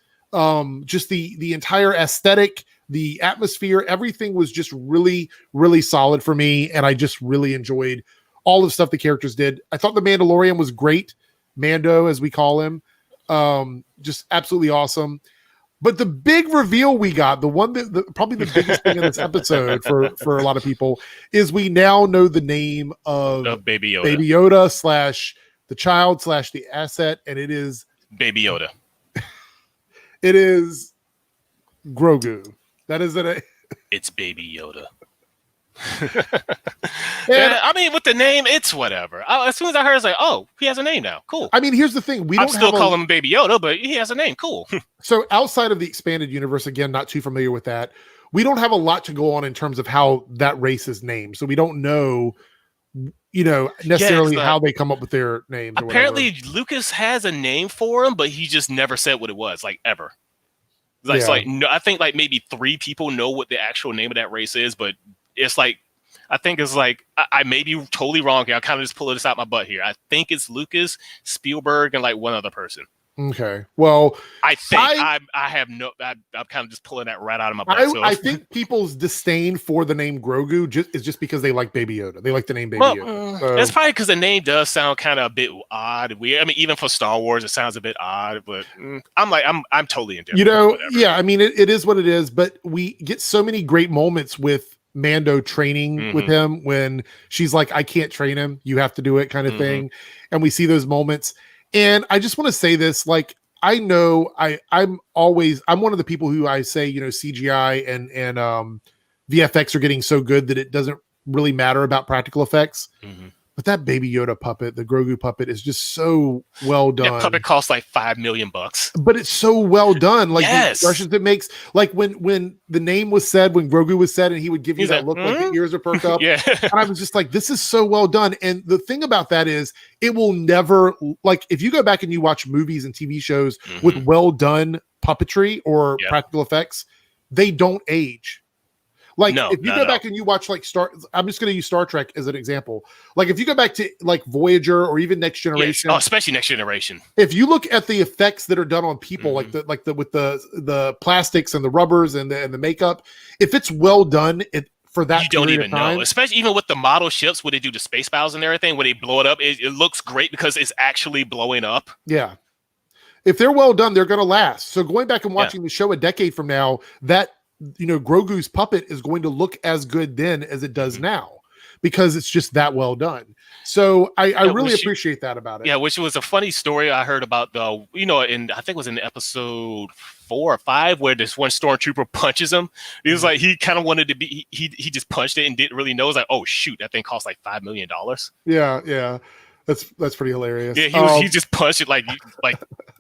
just the entire aesthetic, the atmosphere, everything was just really, really solid for me. And I just really enjoyed all the stuff the characters did. I thought the Mandalorian was great. Mando, as we call him, just absolutely awesome. But the big reveal we got, the one that probably the biggest thing in this episode for a lot of people is we now know the name of Baby Yoda. Baby Yoda / the child / the asset, and it is Baby Yoda. It is Grogu. That is it. It's Baby Yoda. And I mean, with the name, it's whatever. As soon as I heard, it's like, oh, he has a name now. Cool. I mean, here's the thing: I'm still calling him Baby Yoda, but he has a name. Cool. So outside of the expanded universe, again, not too familiar with that. We don't have a lot to go on in terms of how that race is named, so we don't know, necessarily how they come up with their names. Apparently, Lucas has a name for him, but he just never said what it was, like ever. I think like maybe 3 people know what the actual name of that race is, but it's like, I think it's like, I may be totally wrong here. I'll kind of just pull this out my butt here. I think it's Lucas, Spielberg, and like one other person. Okay. Well, I think I'm kind of just pulling that right out of my butt. I think people's disdain for the name Grogu is just because they like Baby Yoda. They like the name Baby Yoda. So. It's probably because the name does sound kind of a bit odd, weird. I mean, even for Star Wars, it sounds a bit odd. But I'm totally indifferent. I mean, it is what it is. But we get so many great moments with Mando training with him when she's like, I can't train him, you have to do it, kind of thing. And we see those moments. And I just want to say this, like, I know I'm one of the people who I say, you know, CGI and VFX are getting so good that it doesn't really matter about practical effects. But that Baby Yoda puppet, the Grogu puppet, is just so well done. That puppet costs like $5 million. But it's so well done. Like yes. the expressions it makes, like when the name was said, when Grogu was said, and he would give you that look like the ears are perked up. Yeah. And I was just like, this is so well done. And the thing about that is it will never, like, if you go back and you watch movies and TV shows with well done puppetry or practical effects, they don't age. Like if you go back and you watch like I'm just going to use Star Trek as an example. Like if you go back to like Voyager or even Next Generation, especially Next Generation. If you look at the effects that are done on people, like with the plastics and the rubbers and the makeup, if it's well done, for that you don't even know. Especially even with the model ships, when they do the space battles and everything, when they blow it up, it looks great because it's actually blowing up. Yeah. If they're well done, they're going to last. So going back and watching the show a decade from now, that, you know, Grogu's puppet is going to look as good then as it does now because it's just that well done. So I really appreciate that about it. Yeah, which was a funny story I heard about I think it was in episode 4 or 5 where this one stormtrooper punches him. He was like, he kind of wanted to be, he just punched it and didn't really know. It was like, oh shoot, that thing cost like $5 million. Yeah. That's pretty hilarious. Yeah, he just punched it like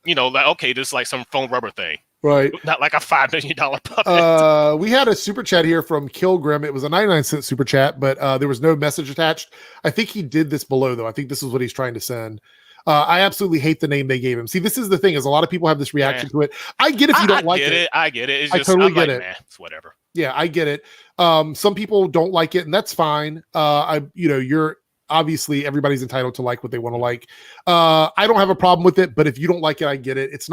you know, like, okay, this is like some foam rubber thing. Right. Not like a $5 million puppet. We had a super chat here from Kilgrim. It was a 99-cent super chat, but there was no message attached. I think he did this below, though. I think this is what he's trying to send. I absolutely hate the name they gave him. See, this is the thing, is a lot of people have this reaction to it. I get if you don't like it. I get it. It's I just, totally I'm get like, it. It's whatever. Yeah, I get it. Some people don't like it, and that's fine. You're obviously everybody's entitled to like what they want to like. I don't have a problem with it, but if you don't like it, I get it. It's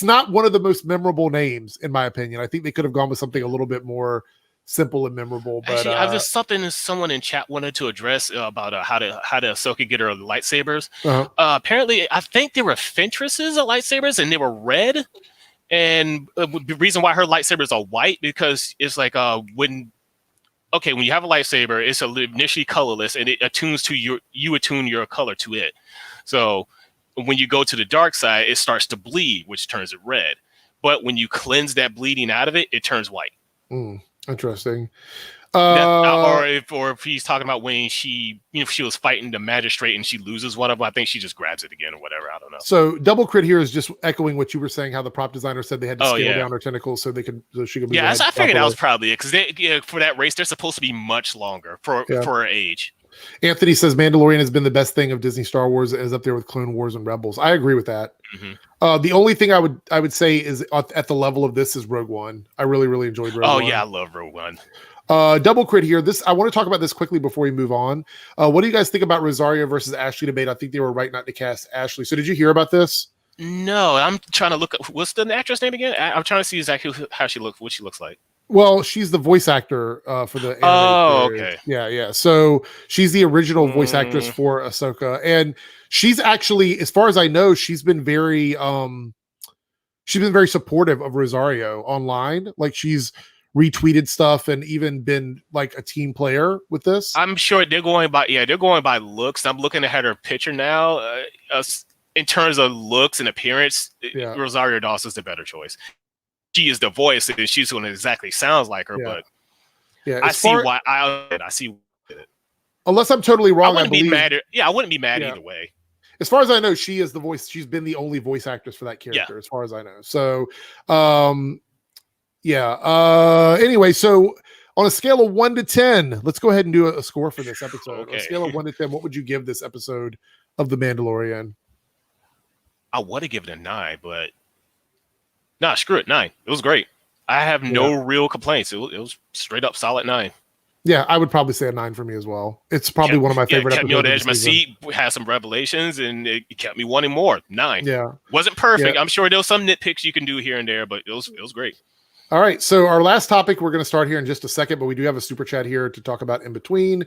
not one of the most memorable names, in my opinion. I think they could have gone with something a little bit more simple and memorable. But actually, I've just something someone in chat wanted to address about how to Ahsoka get her lightsabers. Apparently, I think there were Fentress's lightsabers, and they were red. And the reason why her lightsabers are white because it's like when you have a lightsaber, it's initially colorless, and it attunes to you attune your color to it. So when you go to the dark side, it starts to bleed, which turns it red. But when you cleanse that bleeding out of it, it turns white. Interesting. Or if he's talking about when she was fighting the magistrate and she loses one of them, I think she just grabs it again or whatever. I don't know. So Double Crit here is just echoing what you were saying, how the prop designer said they had to scale down her tentacles so she could move. Yeah, I figured that was probably it because for that race, they're supposed to be much longer for her age. Anthony says Mandalorian has been the best thing of Disney Star Wars. It is up there with Clone Wars and Rebels. I agree with that. The only thing I would say is at the level of this is Rogue One. I really, really enjoyed Rogue One. Oh yeah, I love Rogue One. Double Crit here. I want to talk about this quickly before we move on. What do you guys think about Rosario versus Ashley debate? I think they were right not to cast Ashley. So did you hear about this? No, I'm trying to look up. What's the actress name again? I'm trying to see exactly what she looks like. Well, she's the voice actor for the anime series. Okay. Yeah. So she's the original voice actress for Ahsoka, and she's actually, as far as I know, she's been very supportive of Rosario online. Like she's retweeted stuff and even been like a team player with this. I'm sure they're going by looks. I'm looking at her picture now. In terms of looks and appearance, Rosario Dawson's the better choice. She is the voice, and she's going to exactly sounds like her. But I see why. I see it. Unless I'm totally wrong, I wouldn't be mad. I wouldn't be mad either way. As far as I know, she is the voice. She's been the only voice actress for that character, as far as I know. So, anyway, so on a scale of 1 to 10, let's go ahead and do a score for this episode. Okay. On a scale of 1 to 10, what would you give this episode of The Mandalorian? I would have given it a 9, but screw it, 9. It was great. I have no real complaints. It was straight up solid 9. Yeah, I would probably say a 9 for me as well. It's probably one of my favorite episodes. Kept me on the edge of my seat, had some revelations, and it kept me wanting more. 9. Yeah. Wasn't perfect. I'm sure there was some nitpicks you can do here and there, but it was great. All right, so our last topic, we're going to start here in just a second, but we do have a super chat here to talk about in between.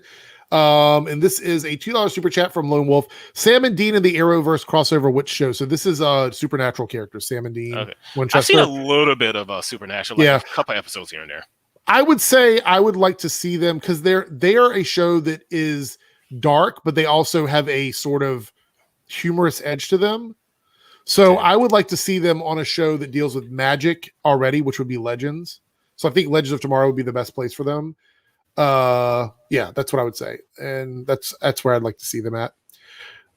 And this is a $2 super chat from Lone Wolf. Sam and Dean in the Arrowverse crossover, which show? So this is Supernatural characters, Sam and Dean. Okay. Winchester. I've seen a little bit of Supernatural, a couple episodes here and there. I would say I would like to see them because they are a show that is dark, but they also have a sort of humorous edge to them. So I would like to see them on a show that deals with magic already, which would be Legends. So I think Legends of Tomorrow would be the best place for them. Yeah, that's what I would say. And that's where I'd like to see them at.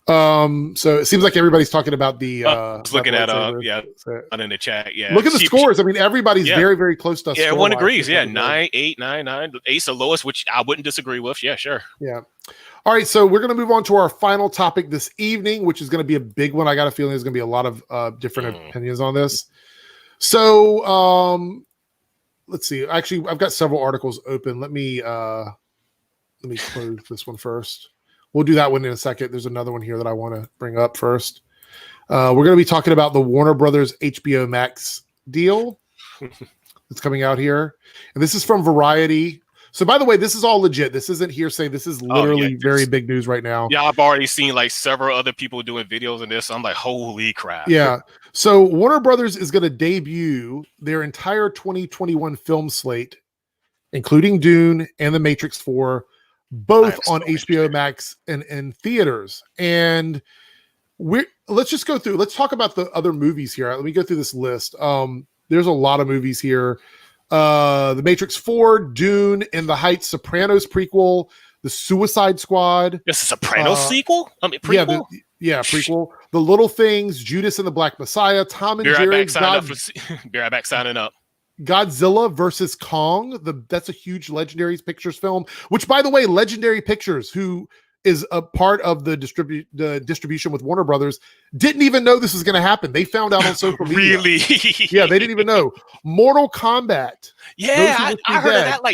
So it seems like everybody's talking about the I was looking at in the chat. Yeah. Look at the scores. I mean, everybody's very, very close to us. Yeah, everyone agrees. Yeah, 9, 8, 9, 9. 8's the lowest, which I wouldn't disagree with. Yeah, sure. Yeah. All right, so we're going to move on to our final topic this evening, which is going to be a big one. I got a feeling there's going to be a lot of different opinions on this. So let's see. Actually, I've got several articles open. Let me close this one first. We'll do that one in a second. There's another one here that I want to bring up first. We're going to be talking about the Warner Brothers HBO Max deal that's coming out here. And this is from Variety. So, by the way, this is all legit. This isn't hearsay. This is literally very big news right now. Yeah, I've already seen like several other people doing videos on this. So I'm like, holy crap. Yeah. So Warner Brothers is going to debut their entire 2021 film slate, including Dune and The Matrix 4, both on HBO Max and in theaters. And let's just go through. Let's talk about the other movies here. Let me go through this list. There's a lot of movies here. The Matrix 4, Dune, In the Heights, Sopranos prequel, The Suicide Squad. This is a Sopranos sequel? I mean, prequel? Yeah, prequel. The Little Things, Judas and the Black Messiah, Tom and Jerry. Be right back signing up. Godzilla versus Kong. That's a huge Legendary Pictures film, which, by the way, Legendary Pictures, who is a part of the distribution with Warner Brothers, didn't even know this was going to happen. They found out on social media. Really? Yeah, they didn't even know. Mortal Kombat. Yeah, I heard of that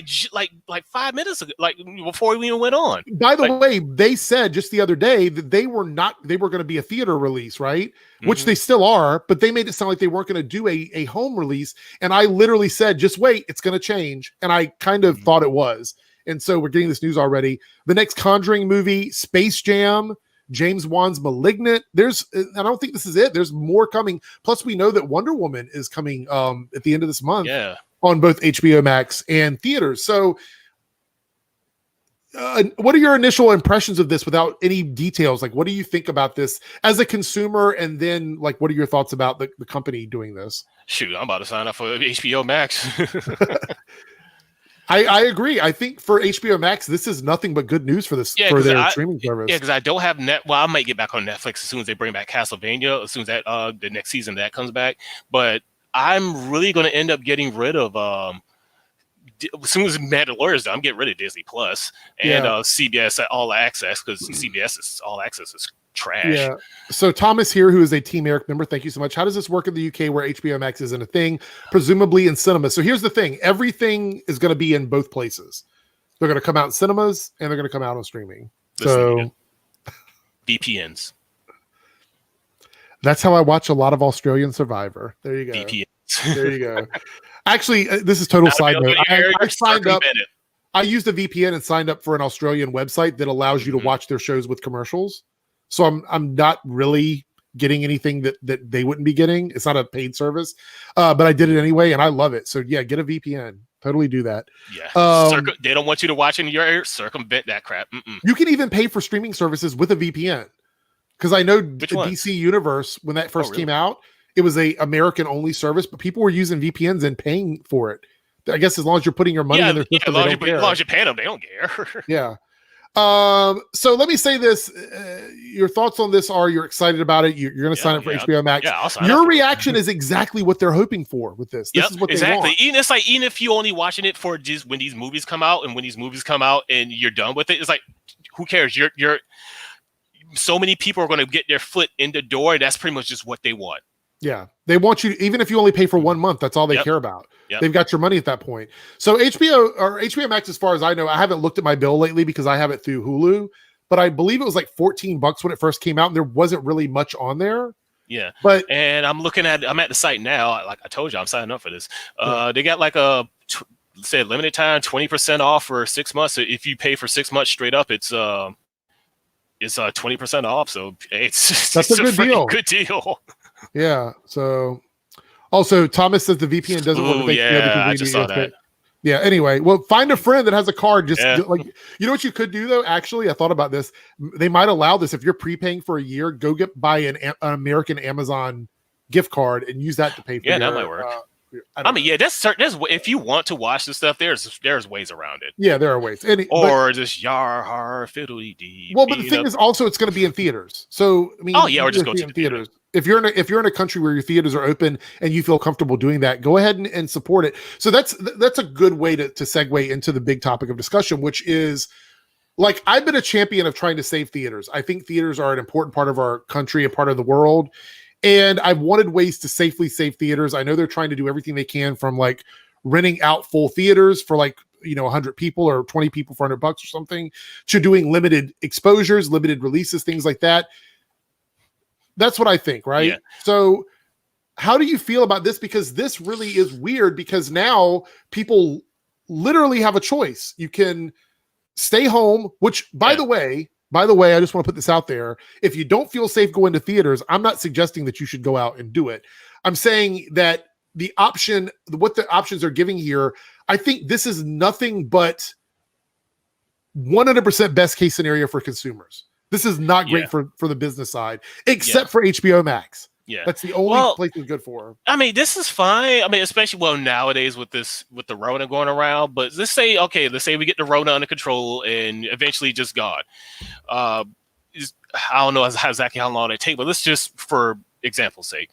like 5 minutes ago, like before we even went on. By the way, they said just the other day that they were going to be a theater release, right? Mm-hmm. Which they still are, but they made it sound like they weren't going to do a home release. And I literally said, just wait, it's going to change. And I kind of thought it was. And so we're getting this news already. The next Conjuring movie, Space Jam, James Wan's Malignant. I don't think this is it. There's more coming. Plus, we know that Wonder Woman is coming at the end of this month on both HBO Max and theaters. So what are your initial impressions of this without any details? Like, what do you think about this as a consumer? And then, like, what are your thoughts about the company doing this? Shoot, I'm about to sign up for HBO Max. I agree. I think for HBO Max, this is nothing but good news for their streaming service. Yeah, because I don't have Well, I might get back on Netflix as soon as they bring back Castlevania, as soon as that the next season that comes back. But I'm really going to end up getting rid of as soon as Madolorian is done, I'm getting rid of Disney Plus and CBS All Access, because CBS All Access is trash. Yeah. So Thomas here, who is a Team Eric member, thank you so much. How does this work in the UK where HBO Max isn't a thing, presumably in cinemas? So here's the thing. Everything is going to be in both places. They're going to come out in cinemas and they're going to come out on streaming. So VPNs. That's how I watch a lot of Australian Survivor. There you go. VPNs. There you go. Actually, this is total side note. I signed up. I used a VPN and signed up for an Australian website that allows you to watch their shows with commercials. So I'm not really getting anything that they wouldn't be getting. It's not a paid service, but I did it anyway, and I love it. So yeah, get a VPN. Totally do that. Yeah, they don't want you to watch in your area. Circumvent that crap. You can even pay for streaming services with a VPN, because I know the DC Universe, when that first came out, it was a American only service, but people were using VPNs and paying for it. I guess as long as you're putting your money in their system, as long as you're paying them, they don't care. Yeah. So let me say this. Your thoughts on this are: you're excited about it. You're going to sign up for HBO Max. Yeah, I'll sign your up reaction is exactly what they're hoping for with this. This is what they want. Even if you're only watching it for just when these movies come out, and when these movies come out and you're done with it, it's like, who cares? You're so many people are going to get their foot in the door, and that's pretty much just what they want. Yeah, they want you, even if you only pay for 1 month, that's all they care about. They've got your money at that point. So HBO Max, as far as I know, I haven't looked at my bill lately because I have it through Hulu, but I believe it was like $14 when it first came out, and there wasn't really much on there. Yeah, and I'm at the site now. Like I told you, I'm signing up for this. They got like say limited time 20% off for 6 months. So if you pay for 6 months straight up, it's 20% off. So that's a good deal. Good deal. Yeah. So also Thomas says the VPN doesn't work with HBO because I just saw that. Yeah. Anyway, well, find a friend that has a card. Just Yeah. like, you know what you could do though? Actually, I thought about this. They might allow this if you're prepaying for a year. Go buy an American Amazon gift card and use that to pay for. Yeah, that might work. I mean, yeah, that's certain. If you want to watch this stuff, there's ways around it. Yeah, there are ways. Just yar har fiddly dee. Well, but the thing is, also, it's going to be in theaters. So I mean, or just go to the theaters. If you're in a country where your theaters are open and you feel comfortable doing that, go ahead and support it. So that's a good way to segue into the big topic of discussion, which is, like, I've been a champion of trying to save theaters. I think theaters are an important part of our country, a part of the world. And I've wanted ways to safely save theaters. I know they're trying to do everything they can, from like renting out full theaters for 100 people or 20 people for $100 or something, to doing limited exposures, limited releases, things like that. That's what I think, right? Yeah. So how do you feel about this? Because this really is weird, because now people literally have a choice. You can stay home, which by the way, I just want to put this out there. If you don't feel safe going to theaters, I'm not suggesting that you should go out and do it. I'm saying that what the options are giving here, I think this is nothing but 100% best case scenario for consumers. This is not great for the business side, except for HBO Max. Yeah, that's the only place it's good for. I mean, this is fine. I mean, especially nowadays with the Rona going around. But let's say we get the Rona under control and eventually just gone. I don't know exactly how long it takes, but let's just, for example's sake,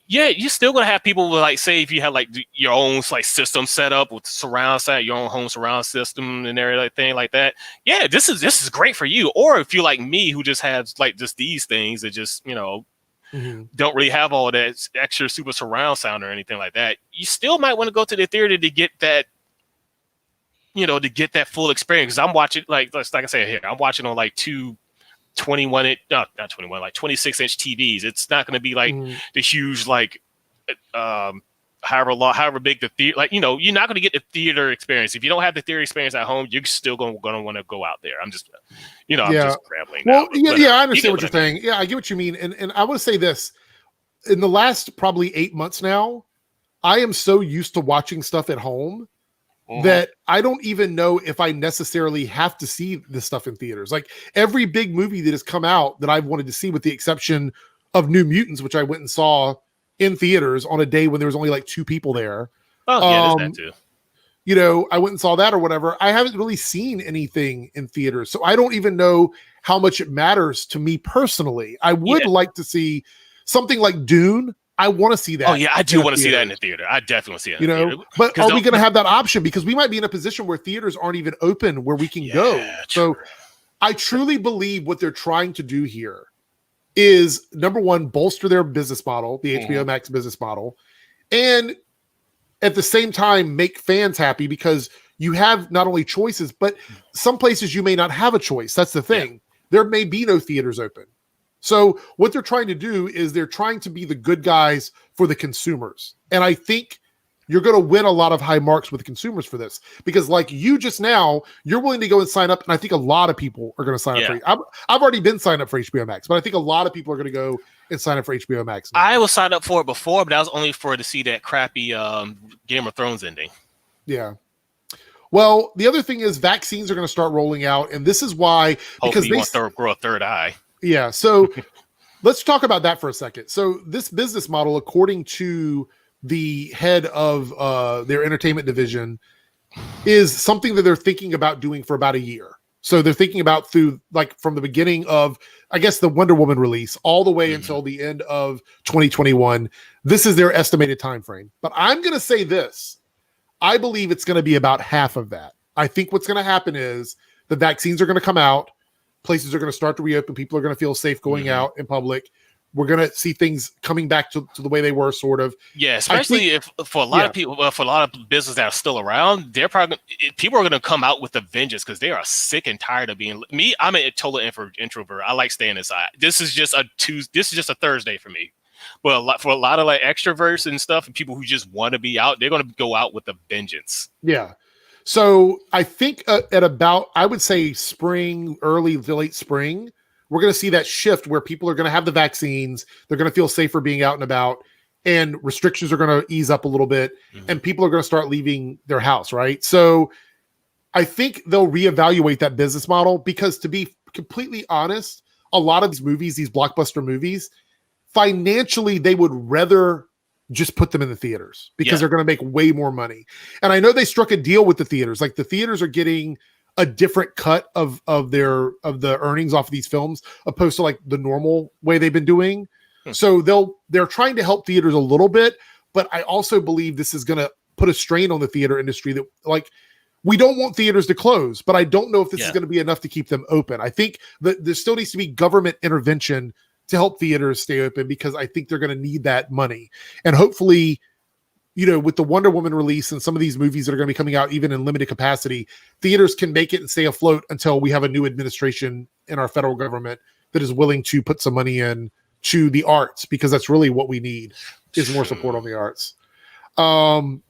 you're still gonna have people with, say, if you have your own system set up with surround sound, your own home surround system and everything like that. Yeah, this is great for you. Or if you're like me, who just has just these things that just don't really have all that extra super surround sound or anything like that, you still might want to go to the theater to get that, to get that full experience. Because I'm watching, like I said here, I'm watching on two 26-inch TVs. It's not going to be the huge, however big the theater, you're not going to get the theater experience. If you don't have the theater experience at home, you're still going to want to go out there. I'm just, I'm just rambling. Well, I understand what you're saying. Yeah, I get what you mean. And I want to say this, in the last probably 8 months now, I am so used to watching stuff at home that I don't even know if I necessarily have to see this stuff in theaters. Like, every big movie that has come out that I've wanted to see, with the exception of New Mutants, which I went and saw in theaters on a day when there was only 2 people there. Oh, yeah, there's that too. I went and saw that or whatever. I haven't really seen anything in theaters, so I don't even know how much it matters to me personally. I would like to see something like Dune. I want to see that. Oh yeah, I do want to see that in the theater. I definitely want to see that. In the theater. But are we going to have that option? Because we might be in a position where theaters aren't even open, where we can go. So I truly believe what they're trying to do here is, number one, bolster their business model, the HBO Max business model, and at the same time make fans happy, because you have not only choices, but some places you may not have a choice. That's the thing. There may be no theaters open. So what they're trying to do is they're trying to be the good guys for the consumers. And I think you're going to win a lot of high marks with the consumers for this, because like you just now, you're willing to go and sign up. And I think a lot of people are going to sign up for it. I've already been signed up for HBO Max, but I think a lot of people are going to go and sign up for HBO Max now. I was signed up for it before, but that was only to see that crappy Game of Thrones ending. Yeah. Well, the other thing is vaccines are going to start rolling out. And this is why, because you want to grow a third eye. Yeah. So let's talk about that for a second. So this business model, according to the head of their entertainment division, is something that they're thinking about doing for about a year. So they're thinking about through from the beginning of, I guess, the Wonder Woman release all the way until the end of 2021. This is their estimated time frame. But I'm going to say this. I believe it's going to be about half of that. I think what's going to happen is the vaccines are going to come out. Places are going to start to reopen. People are going to feel safe going out in public. We're going to see things coming back to the way they were, sort of. Yeah, especially if for a lot of people, for a lot of businesses that are still around, people are going to come out with a vengeance, because they are sick and tired of being me. I'm a total introvert. I like staying inside. This is just a Thursday for me. But for a lot of extroverts and stuff, and people who just want to be out, they're going to go out with a vengeance. Yeah. So I think at about, I would say spring, early to late spring, we're going to see that shift where people are going to have the vaccines. They're going to feel safer being out and about. and restrictions are going to ease up a little bit, and people are going to start leaving their house, right? So I think they'll reevaluate that business model, because to be completely honest, a lot of these movies, these blockbuster movies, financially, they would rather just put them in the theaters because they're going to make way more money. And I know they struck a deal with the theaters. Like, the theaters are getting a different cut of the earnings off of these films, opposed to like the normal way they've been doing. So they're trying to help theaters a little bit, but I also believe this is going to put a strain on the theater industry that, like, we don't want theaters to close, but I don't know if this is going to be enough to keep them open. I think that there still needs to be government intervention to help theaters stay open, because I think they're going to need that money. And hopefully, you know, with the Wonder Woman release and some of these movies that are going to be coming out even in limited capacity, theaters can make it and stay afloat until we have a new administration in our federal government that is willing to put some money in to the arts, because that's really what we need, is more support on the arts. I'm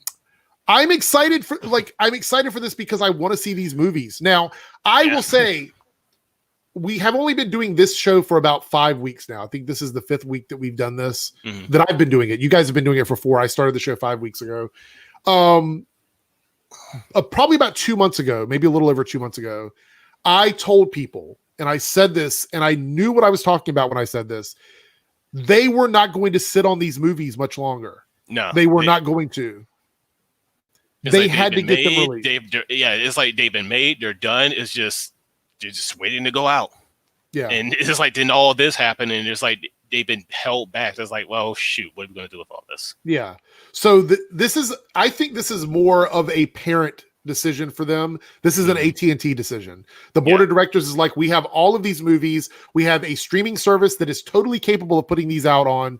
excited for this because I want to see these movies. Now, I will say, we have only been doing this show for about 5 weeks now. I think this is the 5th week that we've done this, that I've been doing it. You guys have been doing it for 4. I started the show 5 weeks ago. Probably about 2 months ago, maybe a little over 2 months ago, I told people, and I said this, and I knew what I was talking about when I said this, they were not going to sit on these movies much longer. No. They were not going to. They had to get them released. It's like they've been made, they're done. It's just, they're just waiting to go out. Yeah. And it's just like, then all this happened, and it's like they've been held back. It's like, well, shoot, what are we going to do with all this? Yeah. So I think this is more of a parent decision for them. This is an AT&T decision. The board of directors is like, we have all of these movies. We have a streaming service that is totally capable of putting these out on.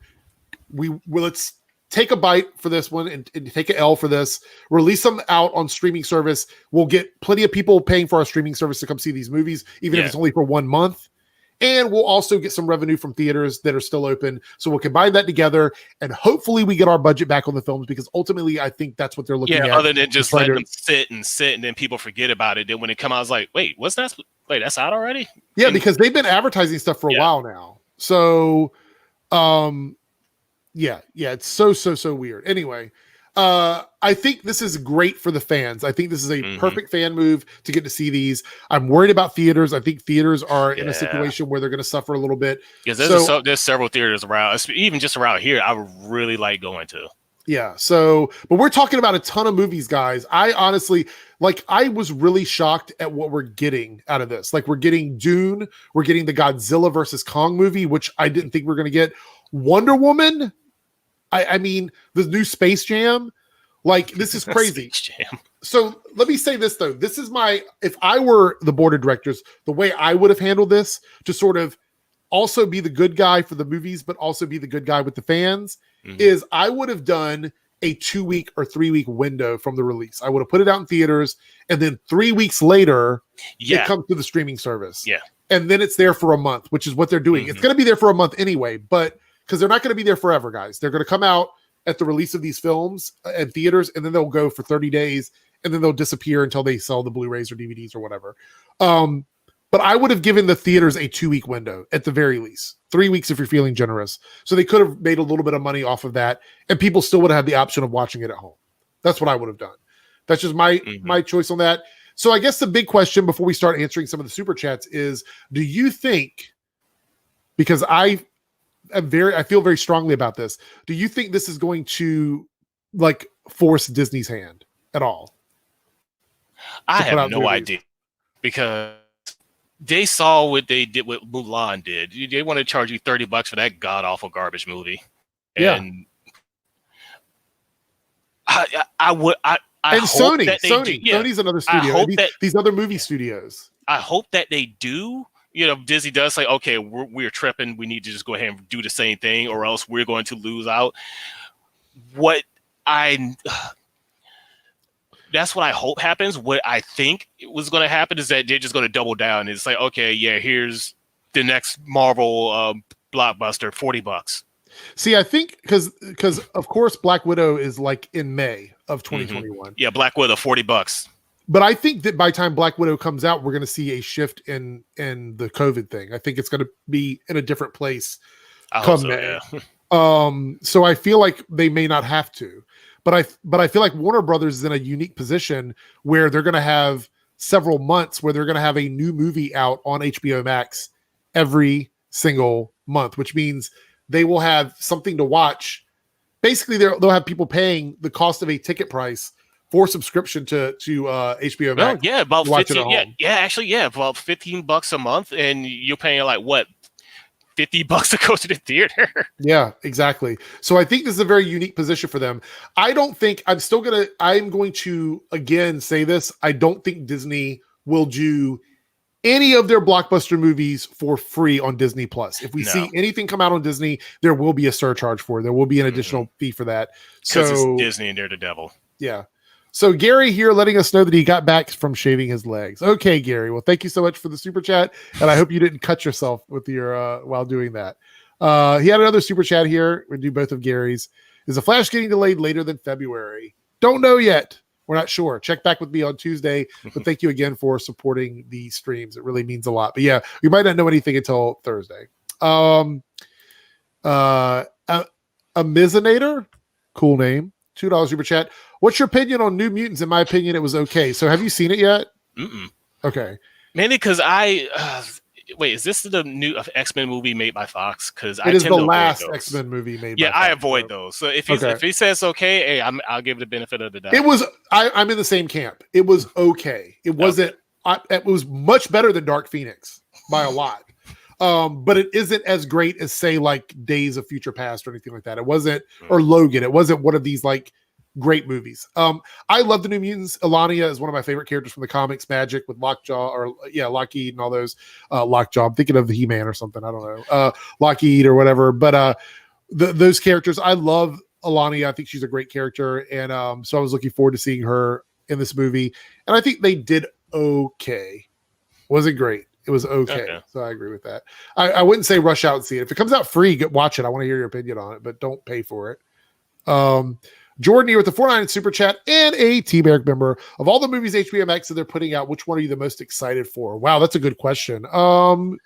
Let's take a bite for this one and take an L for this, release them out on streaming service. We'll get plenty of people paying for our streaming service to come see these movies, even if it's only for 1 month. And we'll also get some revenue from theaters that are still open. So we'll combine that together, and hopefully we get our budget back on the films, because ultimately I think that's what they're looking at. Yeah, other than just letting them sit, and then people forget about it. Then when it comes out, it's like, wait, that's out already? Yeah, because they've been advertising stuff for a while now. So, yeah, it's so weird. Anyway, I think this is great for the fans. I think this is a perfect fan move to get to see these. I'm worried about theaters. I think theaters are in a situation where they're going to suffer a little bit. Because there's several theaters around, even just around here, I would really like going to. Yeah. So, but we're talking about a ton of movies, guys. I honestly, I was really shocked at what we're getting out of this. Like, we're getting Dune, we're getting the Godzilla versus Kong movie, which I didn't think we were going to get. Wonder Woman. I mean, the new Space Jam, this is crazy. So let me say this, though. This is if I were the board of directors, the way I would have handled this, to sort of also be the good guy for the movies, but also be the good guy with the fans, is I would have done a 2-week or 3-week window from the release. I would have put it out in theaters, and then 3 weeks later, it comes to the streaming service. Yeah. And then it's there for a month, which is what they're doing. It's going to be there for a month anyway, but because they're not going to be there forever, guys. They're going to come out at the release of these films at theaters, and then they'll go for 30 days, and then they'll disappear until they sell the Blu-rays or DVDs or whatever. But I would have given the theaters a 2-week window at the very least. 3 weeks if you're feeling generous. So they could have made a little bit of money off of that, and people still would have had the option of watching it at home. That's what I would have done. That's just my choice on that. So I guess the big question before we start answering some of the super chats is, do you think, because I feel very strongly about this, do you think this is going to force Disney's hand at all? I have no idea, because they saw what they did, what Mulan did. They want to charge you $30 for that god awful garbage movie. And Sony's another studio. These other movie studios. I hope that they do. Disney does say, okay, we're tripping. We need to just go ahead and do the same thing, or else we're going to lose out. That's what I hope happens. What I think was going to happen is that they're just going to double down. It's like, okay, yeah, here's the next Marvel blockbuster, $40. See, I think because of course Black Widow is in May of 2021. Yeah, Black Widow, $40. But I think that by the time Black Widow comes out, we're going to see a shift in the COVID thing. I think it's going to be in a different place come May. So I feel like they may not have to, but I feel like Warner Brothers is in a unique position where they're going to have several months where they're going to have a new movie out on HBO Max every single month, which means they will have something to watch. Basically, they'll have people paying the cost of a ticket price for subscription to HBO Max. Oh, yeah, about watch it 15. at home. Actually, about $15 a month, and you're paying like what, $50 to go to the theater. Yeah, exactly. So I think this is a very unique position for them. I'm going to again say this. I don't think Disney will do any of their blockbuster movies for free on Disney Plus. If we see anything come out on Disney, there will be a surcharge for it. There will be an additional fee for that. Because it's Disney and they're the devil. Yeah. So Gary here letting us know that he got back from shaving his legs. Okay, Gary. Well, thank you so much for the super chat. And I hope you didn't cut yourself with your while doing that. He had another super chat here. We do both of Gary's. Is the Flash getting delayed later than February? Don't know yet. We're not sure. Check back with me on Tuesday. But thank you again for supporting the streams. It really means a lot. But yeah, we might not know anything until Thursday. A Mizinator, cool name. $2 super chat. What's your opinion on New Mutants? In my opinion, it was okay. So have you seen it yet? Mm-mm. Okay. Mainly because wait, is this the new X-Men movie made by Fox? Because it is the last X-Men movie made by Fox. I avoid those. So if he says okay, hey, I'll give it the benefit of the doubt. It was I'm in the same camp. It was okay. It wasn't it was much better than Dark Phoenix by a lot. But it isn't as great as say like Days of Future Past or anything like that. It wasn't, or Logan. It wasn't one of these like great movies. I love the New Mutants. Elania is one of my favorite characters from the comics. Magic with Lockheed and all those. Lockjaw. I'm thinking of the He-Man or something. I don't know. Lockheed or whatever. But those characters, I love Elania. I think she's a great character, and so I was looking forward to seeing her in this movie. And I think they did okay. Wasn't great. It was okay. So I agree with that. I wouldn't say rush out and see it. If it comes out free, watch it. I want to hear your opinion on it, but don't pay for it. Jordan here with the 49 super chat and a T-Barrack member. Of all the movies HBO Max that they're putting out, which one are you the most excited for? Wow, that's a good question. Dune.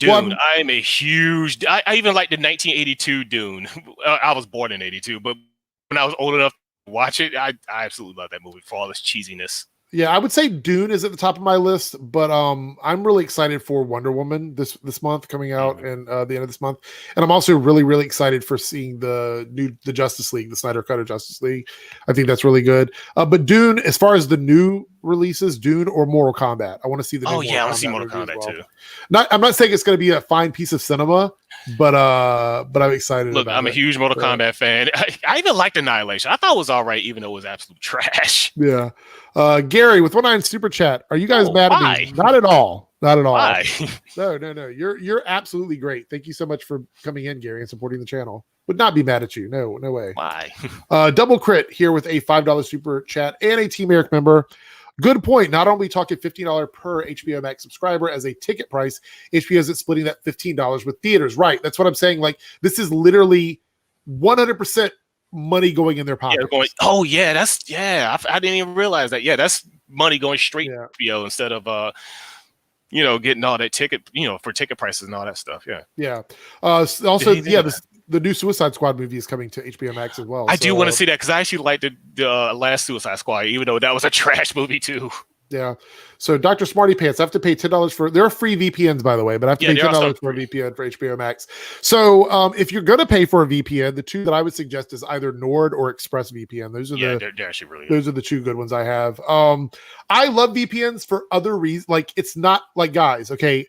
I'm a huge. I even like the 1982 Dune. I was born in 82, but when I was old enough to watch it, I absolutely love that movie for all its cheesiness. Yeah, I would say Dune is at the top of my list, but I'm really excited for Wonder Woman this month coming out and the end of this month, and I'm also really really excited for seeing the Justice League, the Snyder Cut of Justice League. I think that's really good. But Dune, as far as the new releases, Dune or Mortal Kombat, I want to see the new I want to see Mortal Kombat too. I'm not saying it's going to be a fine piece of cinema, but I'm excited. Look, I'm a huge Mortal Kombat fan. I even liked Annihilation. I thought it was all right, even though it was absolute trash. Yeah. Gary with 19 super chat. Are you guys mad at me? Not at all. Not at all. Why? No. You're absolutely great. Thank you so much for coming in, Gary, and supporting the channel. Would not be mad at you. No way. Why? Double Crit here with a $5 super chat and a Team Eric member. Good point. Not only talking $15 per HBO Max subscriber as a ticket price, HBO isn't splitting that $15 with theaters. Right. That's what I'm saying. Like, this is literally 100% money going in their pocket. I didn't even realize that. Yeah, that's money going straight to HBO instead of getting all that ticket, for ticket prices and all that stuff. Yeah. Also, the new Suicide Squad movie is coming to HBO Max as well. I do want to see that because I actually liked the last Suicide Squad, even though that was a trash movie too. Yeah. So Dr. Smarty Pants, I have to pay $10 for. There are free VPNs, by the way, but I have to pay $10 for a VPN for HBO Max. So if you're going to pay for a VPN, the two that I would suggest is either Nord or ExpressVPN. Those are they're actually really good. Those are the two good ones I have. I love VPNs for other reasons. Like, it's not like, guys, okay,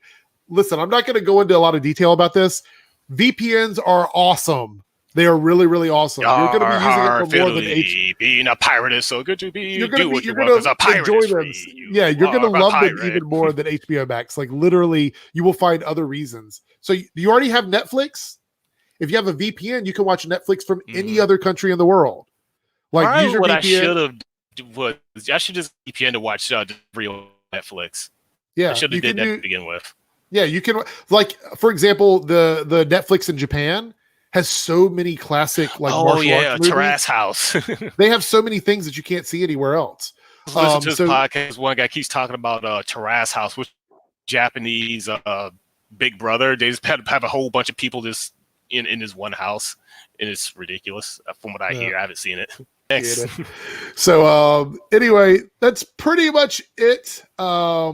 listen, I'm not going to go into a lot of detail about this. VPNs are awesome. They are really, really awesome. You're going to be using it for more than being a pirate is so good to be. You're going to enjoy them. You're going to love them even more than HBO Max. Like, literally, you will find other reasons. So you already have Netflix. If you have a VPN, you can watch Netflix from any other country in the world. Like, use your VPN. I should just VPN to watch real Netflix. Yeah, I should have did that to begin with. Yeah, you can, like, for example, the Netflix in Japan has so many classic martial arts movies. Terrace House. They have so many things that you can't see anywhere else. Listen to this podcast. One guy keeps talking about Terrace House, which Japanese Big Brother. They just have a whole bunch of people just in this one house, and it's ridiculous. From what I hear, I haven't seen it. Next. So anyway, that's pretty much it. I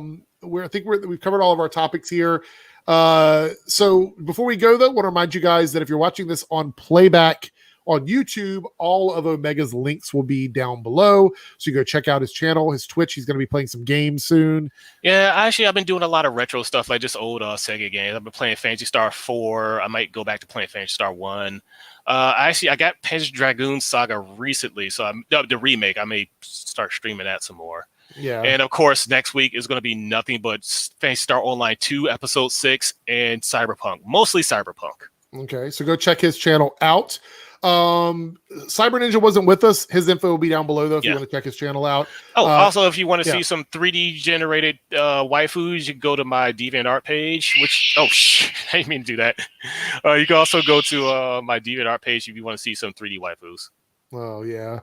think we've covered all of our topics here. So before we go, though, I want to remind you guys that if you're watching this on playback on YouTube, all of Omega's links will be down below. So you go check out his channel, his Twitch. He's going to be playing some games soon. Yeah, actually, I've been doing a lot of retro stuff, like just old Sega games. I've been playing Phantasy Star 4. I might go back to playing Phantasy Star 1. I got Panzer Dragoon Saga recently, so the remake. I may start streaming that some more. Yeah. And of course, next week is going to be nothing but Phantasy Star Online 2, Episode 6, and Cyberpunk. Mostly Cyberpunk. Okay, so go check his channel out. Cyber Ninja wasn't with us. His info will be down below, though, if you want to check his channel out. Oh, also, if you want to see some 3D generated waifus, you can go to my DeviantArt page, which, I didn't mean to do that. You can also go to my DeviantArt page if you want to see some 3D waifus. Oh, yeah.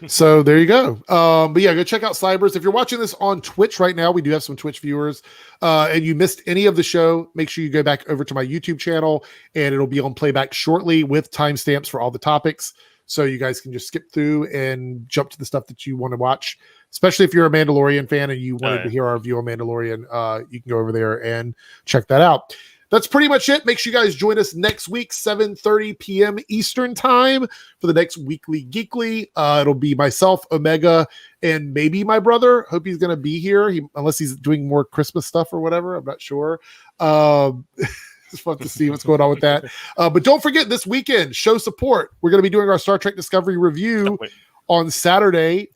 So there you go. But yeah, go check out Cybers. If you're watching this on Twitch right now, we do have some Twitch viewers, and you missed any of the show, make sure you go back over to my YouTube channel, and it'll be on playback shortly with timestamps for all the topics. So you guys can just skip through and jump to the stuff that you want to watch, especially if you're a Mandalorian fan and you wanted to hear our view on Mandalorian. You can go over there and check that out. That's pretty much it. Make sure you guys join us next week, 7:30 p.m. Eastern time for the next Weekly Geekly. It'll be myself, Omega, and maybe my brother. Hope he's going to be here, unless he's doing more Christmas stuff or whatever. I'm not sure. It's fun to see what's going on with that. But don't forget, this weekend, show support. We're going to be doing our Star Trek Discovery review on Saturday